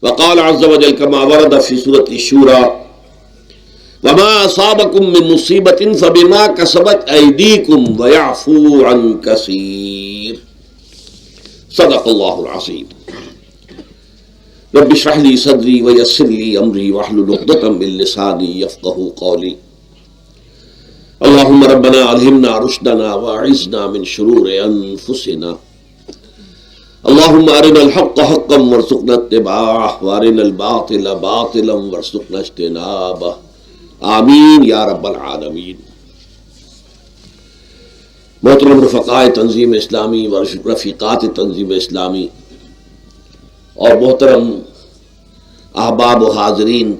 وقال عز وجل كما ورد في سورة الشورى وما أصابكم من مصيبة فبما كسبت أيديكم ويعفو عن كثير صدق الله العظيم. رب اشرح لي صدري ويسر لي أمري واحلل عقدة من لساني يفقهوا قولي. اللهم ربنا ألهمنا رشدنا وأعذنا من شرور أنفسنا. اللهم أرنا الحق حقا وارزقنا اتباعه وأرنا الباطل باطلا وارزقنا اجتنابه آمین یا رب العالمین. محترم رفقائے تنظیم اسلامی و رفیقات تنظیم اسلامی اور محترم احباب و حاضرین،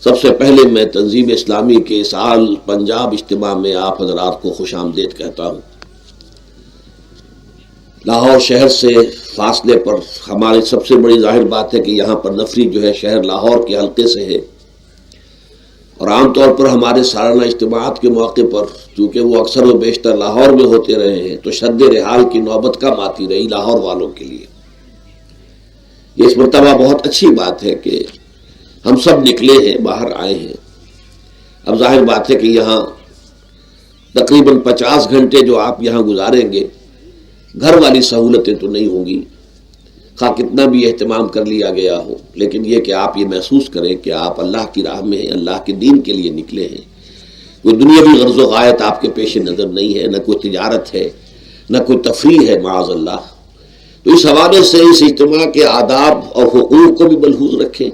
سب سے پہلے میں تنظیم اسلامی کے سال پنجاب اجتماع میں آپ حضرات کو خوش آمدید کہتا ہوں. لاہور شہر سے فاصلے پر ہماری سب سے بڑی ظاہر بات ہے کہ یہاں پر نفری جو ہے شہر لاہور کے حلقے سے ہے، اور عام طور پر ہمارے سالانہ اجتماعات کے موقع پر چونکہ وہ اکثر و بیشتر لاہور میں ہوتے رہے ہیں تو شد رحال کی نوبت کم آتی رہی لاہور والوں کے لیے. یہ اس مرتبہ بہت اچھی بات ہے کہ ہم سب نکلے ہیں، باہر آئے ہیں. اب ظاہر بات ہے کہ یہاں تقریباً 50 گھنٹے جو آپ یہاں گزاریں گے، گھر والی سہولتیں تو نہیں ہوں گی، خواہ کتنا بھی اہتمام کر لیا گیا ہو، لیکن یہ کہ آپ یہ محسوس کریں کہ آپ اللہ کی راہ میں ہیں، اللہ کے دین کے لیے نکلے ہیں. کوئی دنیاوی غرض و غایت آپ کے پیش نظر نہیں ہے، نہ کوئی تجارت ہے، نہ کوئی تفریح ہے معاذ اللہ. تو اس حوالے سے اس اجتماع کے آداب اور حقوق کو بھی ملحوظ رکھیں،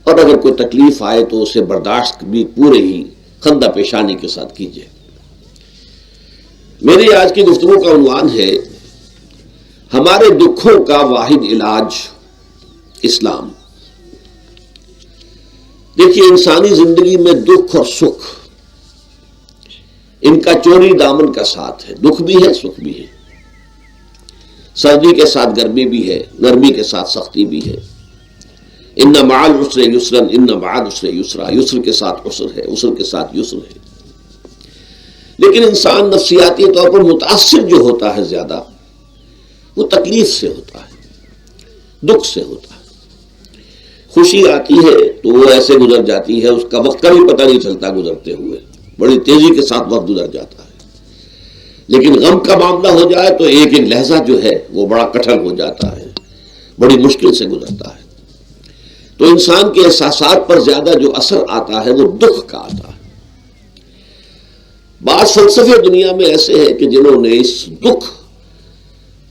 اور اگر کوئی تکلیف آئے تو اسے برداشت بھی پورے ہی خندہ پیشانی کے ساتھ کیجیے. میری آج کی گفتگو کا عنوان ہے ہمارے دکھوں کا واحد علاج اسلام. دیکھیے، انسانی زندگی میں دکھ اور سکھ ان کا چوری دامن کا ساتھ ہے. دکھ بھی ہے، سکھ بھی ہے. سردی کے ساتھ گرمی بھی ہے، گرمی کے ساتھ سختی بھی ہے. ان مع العسر یسرا ان مع العسر یسرا، یسر کے ساتھ عسر ہے، عسر کے ساتھ یسر ہے. لیکن انسان نفسیاتی طور پر متاثر جو ہوتا ہے زیادہ، وہ تکلیف سے ہوتا ہے، دکھ سے ہوتا ہے. خوشی آتی ہے تو وہ ایسے گزر جاتی ہے، اس کا وقت کا بھی پتہ نہیں چلتا، گزرتے ہوئے بڑی تیزی کے ساتھ وقت گزر جاتا ہے. لیکن غم کا معاملہ ہو جائے تو ایک ایک لحظہ جو ہے وہ بڑا کٹھن ہو جاتا ہے، بڑی مشکل سے گزرتا ہے. تو انسان کے احساسات پر زیادہ جو اثر آتا ہے وہ دکھ کا آتا ہے. بعض فلسفے دنیا میں ایسے ہیں کہ جنہوں نے اس دکھ،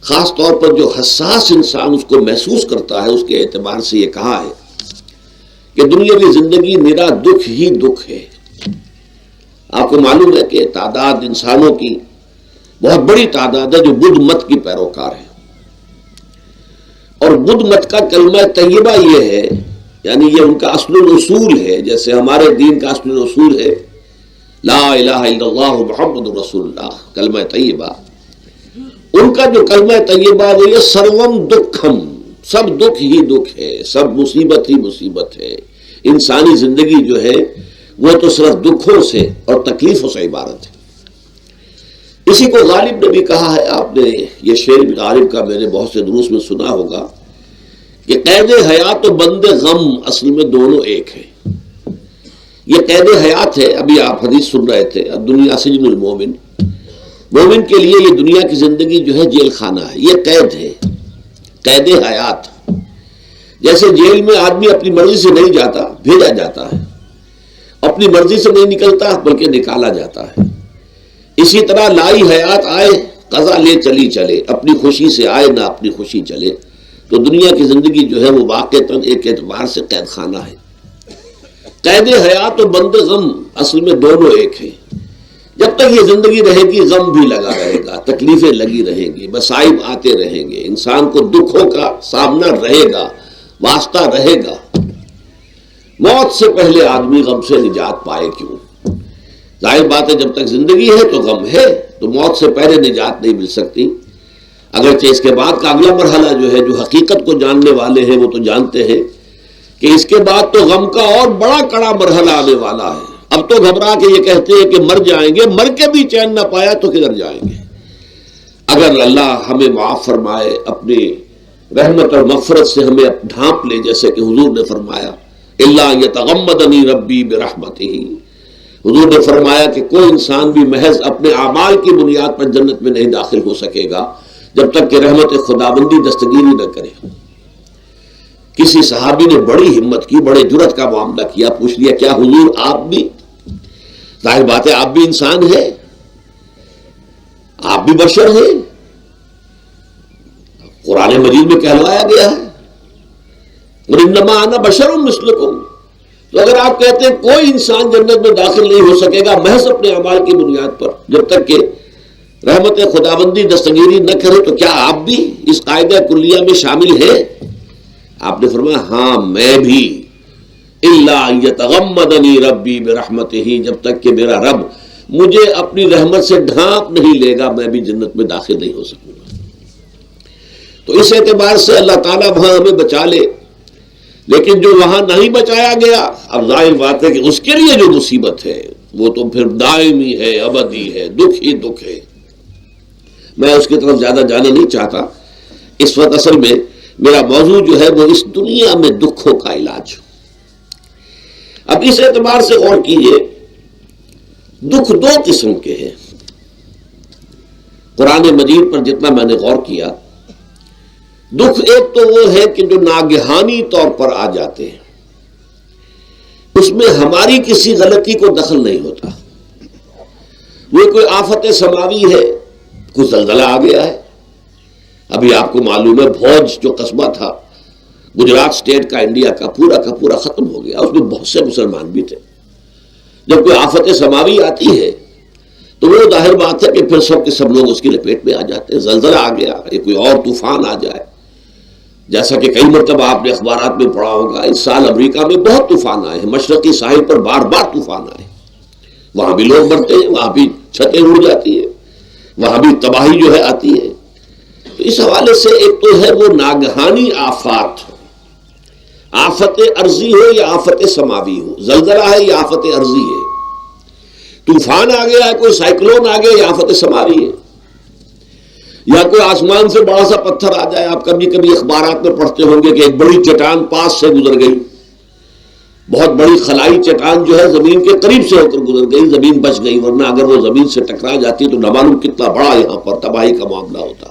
خاص طور پر جو حساس انسان اس کو محسوس کرتا ہے، اس کے اعتبار سے یہ کہا ہے کہ دنیاوی زندگی میرا دکھ ہی دکھ ہے. آپ کو معلوم ہے کہ تعداد انسانوں کی بہت بڑی تعداد ہے جو بدھ مت کی پیروکار ہے، اور بدھ مت کا کلمہ طیبہ یہ ہے، یعنی یہ ان کا اصل الاصول ہے. جیسے ہمارے دین کا اصل الاصول ہے لا الہ الا اللہ محمد رسول اللہ، کلمہ طیبہ. ان کا جو کلمہ طیبہ وہ یہ سروم دکھم، سب دکھ ہی دکھ ہے، سب مصیبت ہی مصیبت ہے. انسانی زندگی جو ہے وہ تو صرف دکھوں سے اور تکلیفوں سے عبارت ہے. اسی کو غالب نے بھی کہا ہے، آپ نے یہ شعر بھی غالب کا میں نے بہت سے دروس میں سنا ہوگا کہ قید حیات و بند غم اصل میں دونوں ایک ہے. یہ قید حیات ہے. ابھی آپ حدیث سن رہے تھے، دنیا سجن المومن، مومن کے لیے یہ دنیا کی زندگی جو ہے جیل خانہ ہے، یہ قید ہے، قید حیات. جیسے جیل میں آدمی اپنی مرضی سے نہیں جاتا، بھیجا جاتا ہے، اپنی مرضی سے نہیں نکلتا بلکہ نکالا جاتا ہے. اسی طرح لائی حیات آئے قضا لے چلی چلے، اپنی خوشی سے آئے نہ اپنی خوشی چلے. تو دنیا کی زندگی جو ہے وہ واقعتاً ایک اعتبار سے قید خانہ ہے. قید حیات و بند غم اصل میں دونوں ایک ہیں. جب تک یہ زندگی رہے گی غم بھی لگا رہے گا، تکلیفیں لگی رہیں گی، مصائب آتے رہیں گے، انسان کو دکھوں کا سامنا رہے گا، واسطہ رہے گا. موت سے پہلے آدمی غم سے نجات پائے کیوں؟ ظاہر بات ہے جب تک زندگی ہے تو غم ہے، تو موت سے پہلے نجات نہیں مل سکتی. اگرچہ اس کے بعد کا اگلا مرحلہ جو ہے، جو حقیقت کو جاننے والے ہیں وہ تو جانتے ہیں کہ اس کے بعد تو غم کا اور بڑا کڑا مرحلہ آنے والا ہے. اب تو گھبرا کے یہ کہتے ہیں کہ مر جائیں گے، مر کے بھی چین نہ پایا تو کدھر جائیں گے. اگر اللہ ہمیں معاف فرمائے، اپنی رحمت اور مغفرت سے ہمیں ڈھانپ لے، جیسے کہ حضور نے فرمایا الا یتغمدنی ربی برحمتہ، حضور نے فرمایا کہ کوئی انسان بھی محض اپنے اعمال کی بنیاد پر جنت میں نہیں داخل ہو سکے گا جب تک کہ رحمت خداوندی دستگیری نہ کرے۔ کسی صحابی نے بڑی ہمت کی، بڑے جرأت کا معاملہ کیا، پوچھ لیا کیا حضور آپ بھی؟ ظاہر بات ہے آپ بھی انسان ہیں، آپ بھی بشر ہیں، قرآن مجید میں کہلوایا گیا ہے وَإِنَّمَا أَنَا بَشَرٌ مِثْلُكُمْ۔ تو اگر آپ کہتے ہیں کوئی انسان جنت میں داخل نہیں ہو سکے گا محض اپنے اعمال کی بنیاد پر جب تک کہ رحمت خداوندی دستگیری نہ کرے، تو کیا آپ بھی اس قاعدہ کلیہ میں شامل ہیں؟ آپ نے فرمایا ہاں میں بھی، الا یتغمدنی ربی برحمتہ، جب تک کہ میرا رب مجھے اپنی رحمت سے ڈھانپ نہیں لے گا میں بھی جنت میں داخل نہیں ہو سکوں گا۔ تو اس اعتبار سے اللہ تعالیٰ وہاں ہمیں بچا لے، لیکن جو وہاں نہیں بچایا گیا، اب ظاہر بات ہے کہ اس کے لیے جو مصیبت ہے وہ تو پھر دائمی ہے، ابدی ہے، دکھ ہی دکھ ہے۔ میں اس کی طرف زیادہ جانا نہیں چاہتا، اس وقت اصل میں میرا موضوع جو ہے وہ اس دنیا میں دکھوں کا علاج۔ اب اس اعتبار سے غور کیجئے، دکھ دو قسم کے ہیں۔ قرآن مجید پر جتنا میں نے غور کیا، دکھ ایک تو وہ ہے کہ جو ناگہانی طور پر آ جاتے ہیں، اس میں ہماری کسی غلطی کو دخل نہیں ہوتا۔ وہ کوئی آفت سماوی ہے، کوئی زلزلہ آ گیا ہے۔ ابھی آپ کو معلوم ہے بھوج جو قصبہ تھا گجرات سٹیٹ کا، انڈیا کا پورا ختم ہو گیا، اس میں بہت سے مسلمان بھی تھے۔ جب کوئی آفت سماوی آتی ہے تو وہ ظاہر بات ہے کہ پھر سب کے سب لوگ اس کی لپیٹ میں آ جاتے ہیں۔ زلزلہ آ گیا، یا کوئی اور طوفان آ جائے، جیسا کہ کئی مرتبہ آپ نے اخبارات میں پڑھا ہوگا، اس سال امریکہ میں بہت طوفان آئے ہیں، مشرقی ساحل پر بار بار طوفان آئے، وہاں بھی لوگ مرتے ہیں، وہاں بھی چھتیں اڑ جاتی ہیں، وہاں بھی تباہی جو ہے آتی ہے۔ تو اس حوالے سے ایک تو ہے وہ ناگہانی آفات، آفت ارضی ہو یا آفت سماوی ہو، زلزلہ ہے یا آفت ارضی ہے، طوفان آ گیا ہے، کوئی سائیکلون آ گیا یا آفت سماوی ہے، یا کوئی آسمان سے بڑا سا پتھر آ جائے۔ آپ کبھی کبھی اخبارات میں پڑھتے ہوں گے کہ ایک بڑی چٹان پاس سے گزر گئی، بہت بڑی خلائی چٹان جو ہے زمین کے قریب سے ہو کر گزر گئی، زمین بچ گئی، ورنہ اگر وہ زمین سے ٹکرا جاتی تو نہ معلوم کتنا بڑا یہاں پر تباہی کا معاملہ ہوتا۔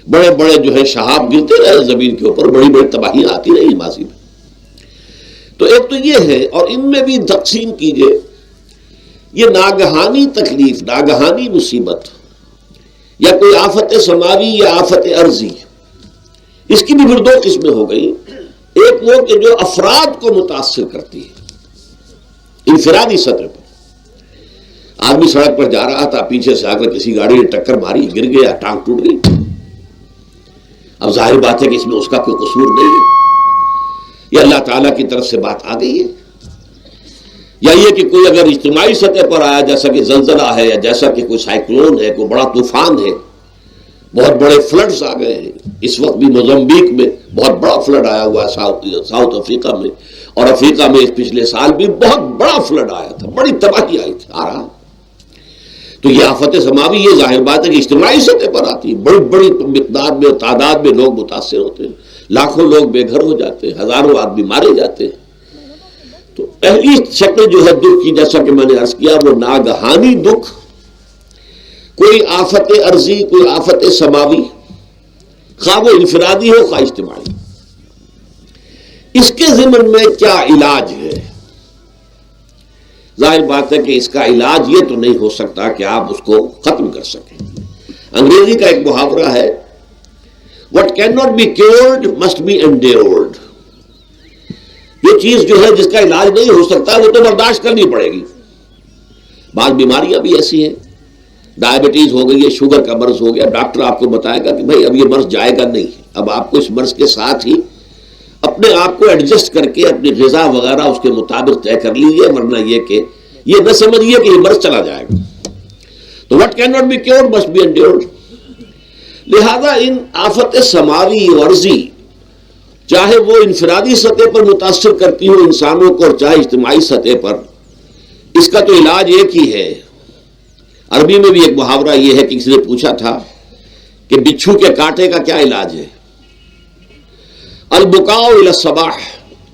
بڑے بڑے جو ہے شہاب گرتے رہے زمین کے اوپر، بڑی بڑی تباہیاں آتی رہی ماضی میں۔ تو ایک تو یہ ہے، اور ان میں بھی تقسیم کیجئے، یہ ناگہانی تکلیف، ناگہانی مصیبت، یا کوئی آفت سماوی یا آفت ارضی، اس کی بھی پھر دو قسمیں ہو گئی۔ ایک وہ کہ جو افراد کو متاثر کرتی ہے انفرادی سطح پر، آدمی سڑک پر جا رہا تھا، پیچھے سے آ کر کسی گاڑی نے ٹکر ماری، گر گیا، ٹانگ ٹوٹ گئی۔ اب ظاہر بات ہے کہ اس میں اس کا کوئی قصور نہیں ہے، یہ اللہ تعالیٰ کی طرف سے بات آ گئی ہے۔ یا یہ کہ کوئی اگر اجتماعی سطح پر آیا، جیسا کہ زلزلہ ہے، یا جیسا کہ کوئی سائیکلون ہے، کوئی بڑا طوفان ہے، بہت بڑے فلڈز آ گئے ہیں۔ اس وقت بھی موزمبیق میں بہت بڑا فلڈ آیا ہوا ہے، ساؤتھ افریقہ میں، اور افریقہ میں پچھلے سال بھی بہت بڑا فلڈ آیا تھا، بڑی تباہی آئی تھی، آ رہا۔ تو یہ آفت سماوی، یہ ظاہر بات ہے کہ اجتماعی سطح پر آتی ہے، بڑی بڑی مقدار میں، تعداد میں لوگ متاثر ہوتے ہیں، لاکھوں لوگ بے گھر ہو جاتے ہیں، ہزاروں آدمی مارے جاتے ہیں۔ تو پہلی شکل جو ہے دکھ کی، جیسا کہ میں نے عرض کیا، وہ ناگہانی دکھ، کوئی آفت ارضی، کوئی آفت سماوی، خواہ وہ انفرادی ہو خواہ اجتماعی۔ اس کے ضمن میں کیا علاج ہے؟ ظاہر بات ہے کہ اس کا علاج یہ تو نہیں ہو سکتا کہ آپ اس کو ختم کر سکیں۔ انگریزی کا ایک محاورہ ہے، What cannot be cured must be endured۔ یہ چیز جو ہے جس کا علاج نہیں ہو سکتا وہ تو برداشت کرنی پڑے گی۔ بعض بیماریاں بھی ایسی ہیں، ڈائبٹیز ہو گئی ہے، شوگر کا مرض ہو گیا، ڈاکٹر آپ کو بتائے گا کہ بھائی اب یہ مرض جائے گا نہیں، اب آپ کو اس مرض کے ساتھ ہی اپنے آپ کو ایڈجسٹ کر کے اپنی غذا وغیرہ اس کے مطابق طے کر لیجیے، ورنہ یہ کہ یہ نہ سمجھیے کہ یہ مرض چلا جائے گا۔ تو what cannot be cured must be endured۔ لہذا ان آفت سماوی و ارضی، چاہے وہ انفرادی سطح پر متاثر کرتی ہو انسانوں کو اور چاہے اجتماعی سطح پر، اس کا تو علاج ایک ہی ہے۔ عربی میں بھی ایک محاورہ یہ ہے کہ کسی نے پوچھا تھا کہ بچھو کے کانٹے کا کیا علاج ہے؟ البکاء الی الصباح،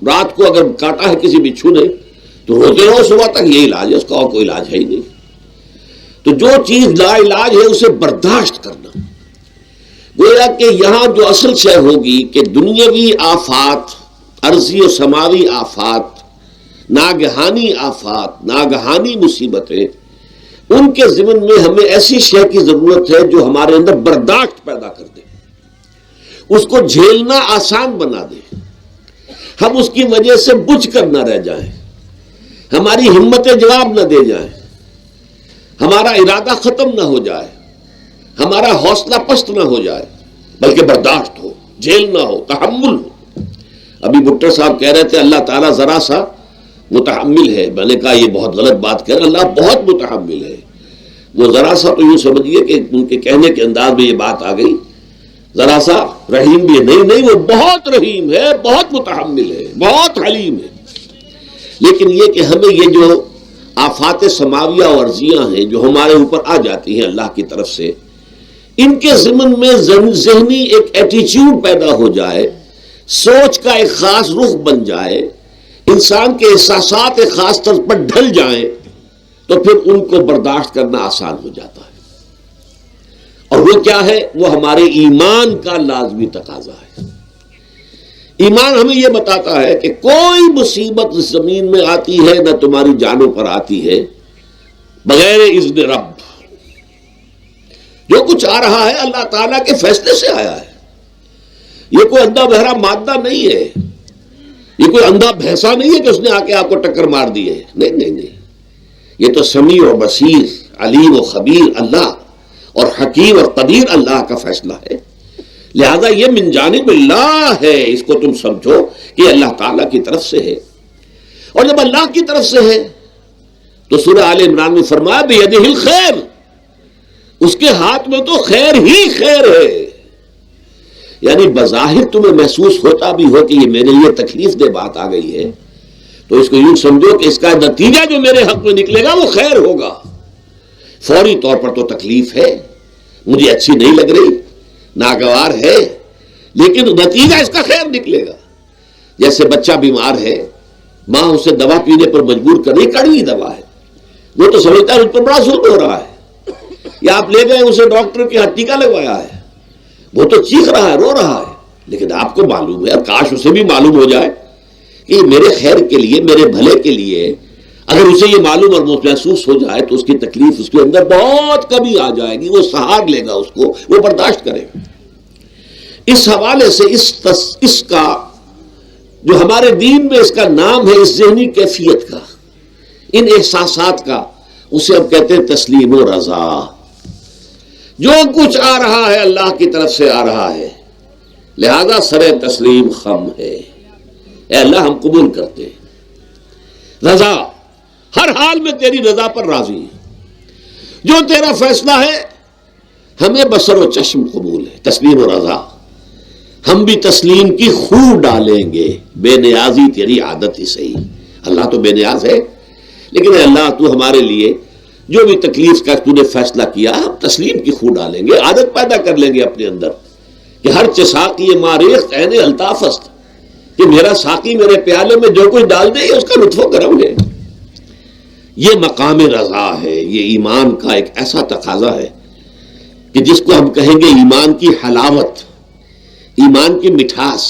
رات کو اگر کاٹا ہے کسی بچھو نے تو روتے رہو صبح تک، یہ علاج ہے، اس کا اور کوئی علاج ہے ہی نہیں۔ تو جو چیز لا علاج ہے اسے برداشت کرنا۔ گویا کہ یہاں جو اصل شے ہوگی کہ دنیاوی آفات، عرضی و سماوی آفات، ناگہانی آفات، ناگہانی مصیبتیں، ان کے ضمن میں ہمیں ایسی شے کی ضرورت ہے جو ہمارے اندر برداشت پیدا کر دے، اس کو جھیلنا آسان بنا دے، ہم اس کی وجہ سے بجھ کر نہ رہ جائیں، ہماری ہمتیں جواب نہ دے جائیں، ہمارا ارادہ ختم نہ ہو جائے، ہمارا حوصلہ پست نہ ہو جائے، بلکہ برداشت ہو، جھیلنا ہو، تحمل ہو۔ ابھی بھٹر صاحب کہہ رہے تھے اللہ تعالیٰ ذرا سا متحمل ہے، میں نے کہا یہ بہت غلط بات کہہ رہے، اللہ بہت متحمل ہے۔ وہ ذرا سا تو یوں سمجھیے کہ ان کے کہنے کے انداز میں یہ بات آ گئی، ذرا سا رحیم بھی ہے، نہیں وہ بہت رحیم ہے، بہت متحمل ہے، بہت حلیم ہے۔ لیکن یہ کہ ہمیں یہ جو آفات سماویہ اور عرضیہ ہیں جو ہمارے اوپر آ جاتی ہیں اللہ کی طرف سے، ان کے ضمن میں ذہنی ایک ایٹیچیوڈ پیدا ہو جائے، سوچ کا ایک خاص رخ بن جائے، انسان کے احساسات ایک خاص طرز پر ڈھل جائیں، تو پھر ان کو برداشت کرنا آسان ہو جاتا ہے۔ اور وہ کیا ہے؟ وہ ہمارے ایمان کا لازمی تقاضا ہے۔ ایمان ہمیں یہ بتاتا ہے کہ کوئی مصیبت اس زمین میں آتی ہے نہ تمہاری جانوں پر آتی ہے بغیر اذن رب۔ جو کچھ آ رہا ہے اللہ تعالیٰ کے فیصلے سے آیا ہے، یہ کوئی اندھا بہرا مادہ نہیں ہے، یہ کوئی اندھا بھینسا نہیں ہے کہ اس نے آ کے آپ کو ٹکر مار دی ہے، نہیں، یہ تو سمیع و بصیر، علیم و خبیر اللہ اور حکیم اور قدیر اللہ کا فیصلہ ہے۔ لہذا یہ من جانب اللہ ہے، اس کو تم سمجھو کہ اللہ تعالیٰ کی طرف سے ہے۔ اور جب اللہ کی طرف سے ہے تو سورہ آل عمران میں فرمایا بیدہ الخیر، اس کے ہاتھ میں تو خیر ہی خیر ہے۔ یعنی بظاہر تمہیں محسوس ہوتا بھی ہو کہ یہ میرے لیے تکلیف دہ بات آ گئی ہے، تو اس کو یوں سمجھو کہ اس کا نتیجہ جو میرے حق میں نکلے گا وہ خیر ہوگا۔ فوری طور پر تو تکلیف ہے، مجھے اچھی نہیں لگ رہی، ناگوار ہے، لیکن نتیجہ اس کا خیر نکلے گا۔ جیسے بچہ بیمار ہے، ماں اسے دوا پینے پر مجبور کر رہی، کڑوی دوا ہے، وہ تو سمجھتا ہے اس پر بڑا ظلم ہو رہا ہے، یا آپ لے گئے اسے ڈاکٹر کے ہاں ٹیکا لگوایا ہے، وہ تو چیخ رہا ہے، رو رہا ہے، لیکن آپ کو معلوم ہے، کاش اسے بھی معلوم ہو جائے کہ میرے خیر کے لیے، میرے بھلے کے لیے، اگر اسے یہ معلوم اور محسوس ہو جائے تو اس کی تکلیف اس کے اندر بہت کمی آ جائے گی، وہ سہار لے گا اس کو، وہ برداشت کرے گا۔ اس حوالے سے اس کا جو ہمارے دین میں اس کا نام ہے، اس ذہنی کیفیت کا، ان احساسات کا، اسے ہم کہتے ہیں تسلیم و رضا۔ جو کچھ آ رہا ہے اللہ کی طرف سے آ رہا ہے، لہذا سر تسلیم خم ہے، اے اللہ ہم قبول کرتے ہیں، رضا، ہر حال میں تیری رضا پر راضی ہیں، جو تیرا فیصلہ ہے ہمیں بصر و چشم قبول ہے، تسلیم و رضا۔ ہم بھی تسلیم کی خو ڈالیں گے، بے نیازی تیری عادت ہی صحیح۔ اللہ تو بے نیاز ہے، لیکن اے اللہ تو ہمارے لیے جو بھی تکلیف کا تو نے فیصلہ کیا، ہم تسلیم کی خو ڈالیں گے، عادت پیدا کر لیں گے اپنے اندر کہ ہر چساقی ماریخ عین الطاف است، کہ میرا ساقی میرے پیالے میں جو کچھ ڈال دے اس کا لطف و کرم ہے۔ یہ مقام رضا ہے، یہ ایمان کا ایک ایسا تقاضا ہے کہ جس کو ہم کہیں گے ایمان کی حلاوت، ایمان کی مٹھاس۔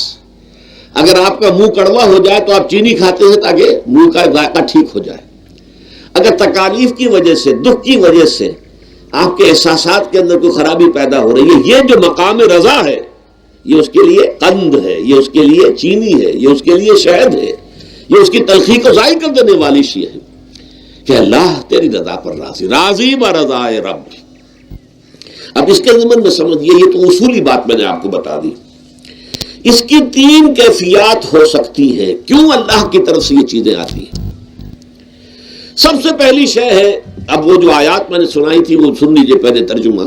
اگر آپ کا منہ کڑوا ہو جائے تو آپ چینی کھاتے ہیں تاکہ منہ کا ذائقہ ٹھیک ہو جائے۔ اگر تکالیف کی وجہ سے، دکھ کی وجہ سے آپ کے احساسات کے اندر کوئی خرابی پیدا ہو رہی ہے، یہ جو مقام رضا ہے یہ اس کے لیے قند ہے، یہ اس کے لیے چینی ہے، یہ اس کے لیے شہد ہے، یہ اس کی تلخی کو ضائع کر دینے والی شیء ہے کہ اللہ تیری رضا پر راضی، راضی برضائے رب۔ اب اس کے ضمن میں سمجھئے، یہ تو اصولی بات میں نے آپ کو بتا دی۔ اس کی تین کیفیات ہو سکتی ہے، کیوں اللہ کی طرف سے یہ چیزیں آتی ہیں۔ سب سے پہلی شے ہے، اب وہ جو آیات میں نے سنائی تھی وہ سن لیجیے پہلے ترجمہ۔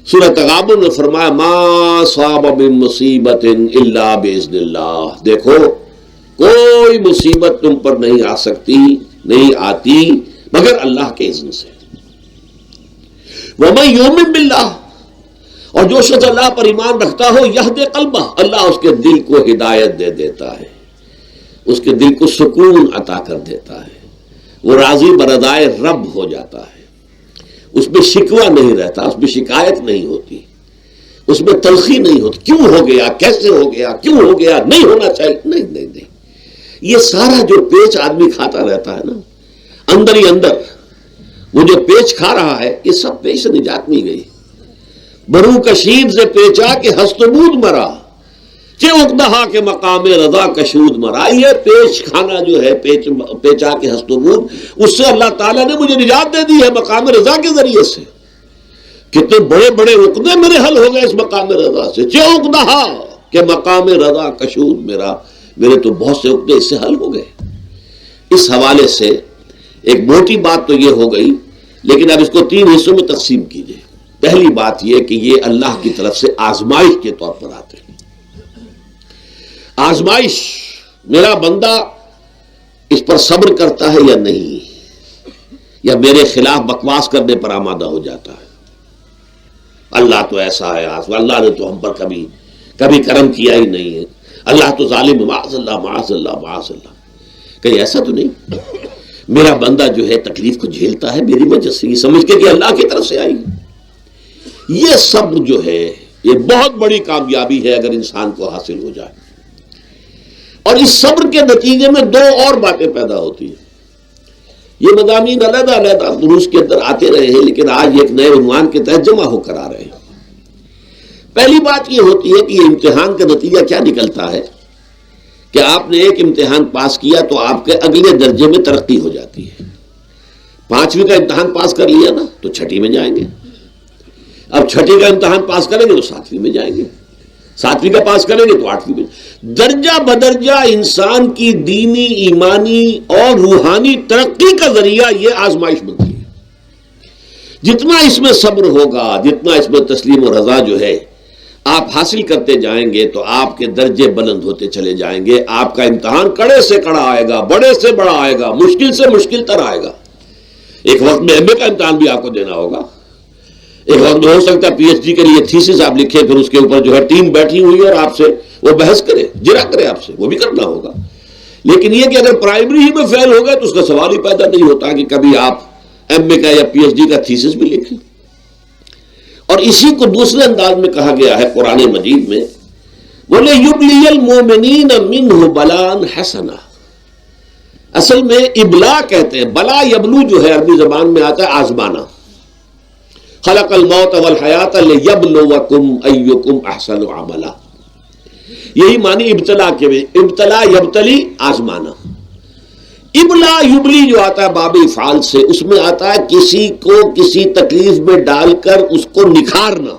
سورہ تغابن میں فرمایا ما صاب من مصیبت الا باذن اللہ، دیکھو کوئی مصیبت تم پر نہیں آ سکتی، نہیں آتی مگر اللہ کے اذن سے۔ ومن یؤمن باللہ، اور جو شخص اللہ پر ایمان رکھتا ہو یہد قلبہ، اللہ اس کے دل کو ہدایت دے دیتا ہے، اس کے دل کو سکون عطا کر دیتا ہے، وہ راضی برضائے رب ہو جاتا ہے، اس میں شکوہ نہیں رہتا، اس میں شکایت نہیں ہوتی، اس میں تلخی نہیں ہوتی، کیوں ہو گیا، کیسے ہو گیا، کیوں ہو گیا، نہیں ہونا چاہیے، نہیں۔ یہ سارا جو پیچ آدمی کھاتا رہتا ہے نا اندر ہی اندر، وہ جو پیچ کھا رہا ہے، یہ سب پیچ سے نجات نہیں گئی۔ برو کشید سے پیچا کے ہست بود مرا، چے اقدہا کے مقام رضا کشود مرا۔ یہ پیچ کھانا جو ہے، پیچا کے ہست بود، اس سے اللہ تعالیٰ نے مجھے نجات دے دی ہے مقام رضا کے ذریعے سے۔ کتنے بڑے بڑے عقدے میرے حل ہو گئے اس مقام رضا سے، چے اقدہا کے مقام رضا کشود میرا، میرے تو بہت سے عقدے اس سے حل ہو گئے۔ اس حوالے سے ایک موٹی بات تو یہ ہو گئی، لیکن اب اس کو 3 حصوں میں تقسیم کیجئے۔ پہلی بات یہ کہ یہ اللہ کی طرف سے آزمائش کے طور پر آتے ہیں۔ آزمائش، میرا بندہ اس پر صبر کرتا ہے یا نہیں، یا میرے خلاف بکواس کرنے پر آمادہ ہو جاتا ہے۔ اللہ تو ایسا ہے، اللہ نے تو ہم پر کبھی کرم کیا ہی نہیں ہے، اللہ تو ظالم، معاذ اللہ معاذ اللہ معاذ اللہ۔ کہیں ایسا تو نہیں، میرا بندہ جو ہے تکلیف کو جھیلتا ہے میری وجہ سے، یہ سمجھ کے کہ اللہ کی طرف سے آئی۔ یہ صبر جو ہے یہ بہت بڑی کامیابی ہے اگر انسان کو حاصل ہو جائے۔ اور اس صبر کے نتیجے میں 2 اور باتیں پیدا ہوتی ہیں۔ یہ مضامین علیحدہ علیحدہ دروس کے اندر آتے رہے ہیں، لیکن آج ایک نئے عنوان کے تحت جمع ہو کر آ رہے ہیں۔ پہلی بات یہ ہوتی ہے کہ یہ امتحان کا نتیجہ کیا نکلتا ہے کہ آپ نے ایک امتحان پاس کیا تو آپ کے اگلے درجے میں ترقی ہو جاتی ہے۔ 5ویں کا امتحان پاس کر لیا نا تو 6ٹھی میں جائیں گے، اب 6ٹھی کا امتحان پاس کریں گے تو 7ویں میں جائیں گے، 7ویں کا پاس کریں گے تو 8ویں میں۔ درجہ بدرجہ انسان کی دینی، ایمانی اور روحانی ترقی کا ذریعہ یہ آزمائش بنتی ہے۔ جتنا اس میں صبر ہوگا، جتنا اس میں تسلیم و رضا جو ہے آپ حاصل کرتے جائیں گے تو آپ کے درجے بلند ہوتے چلے جائیں گے۔ آپ کا امتحان کڑے سے کڑا آئے گا، بڑے سے بڑا آئے گا، مشکل سے مشکل تر آئے گا۔ ایک وقت میں ایم اے کا امتحان بھی آپ کو دینا ہوگا، ایک وقت ہو سکتا ہے پی ایچ ڈی کے لیے تھیسس آپ لکھیں، پھر اس کے اوپر جو ہے ٹیم بیٹھی ہوئی اور آپ سے وہ بحث کرے، جرا کرے آپ سے، وہ بھی کرنا ہوگا۔ لیکن یہ کہ اگر پرائمری ہی میں فیل ہو گئے تو اس کا سوال ہی پیدا نہیں ہوتا کہ کبھی آپ ایم اے کا یا پی ایچ ڈی کا تھیسس بھی لکھیں۔ اور اسی کو دوسرے انداز میں کہا گیا ہے قرآن مجید میں، بولے یبلی المؤمنین منہ بلاء حسنا۔ اصل میں ابلا کہتے ہیں، بلا یبلو جو ہے عربی زبان میں آتا ہے آزمانا۔ خلق الموت والحیات لیبلوکم ایکم احسن عملا، یہی معنی ابتلا کے بھی، ابتلا یبتلی آزمانا۔ ابلا یبلی جو آتا ہے باب افعال سے، اس میں آتا ہے کسی کو کسی تکلیف میں ڈال کر اس کو نکھارنا،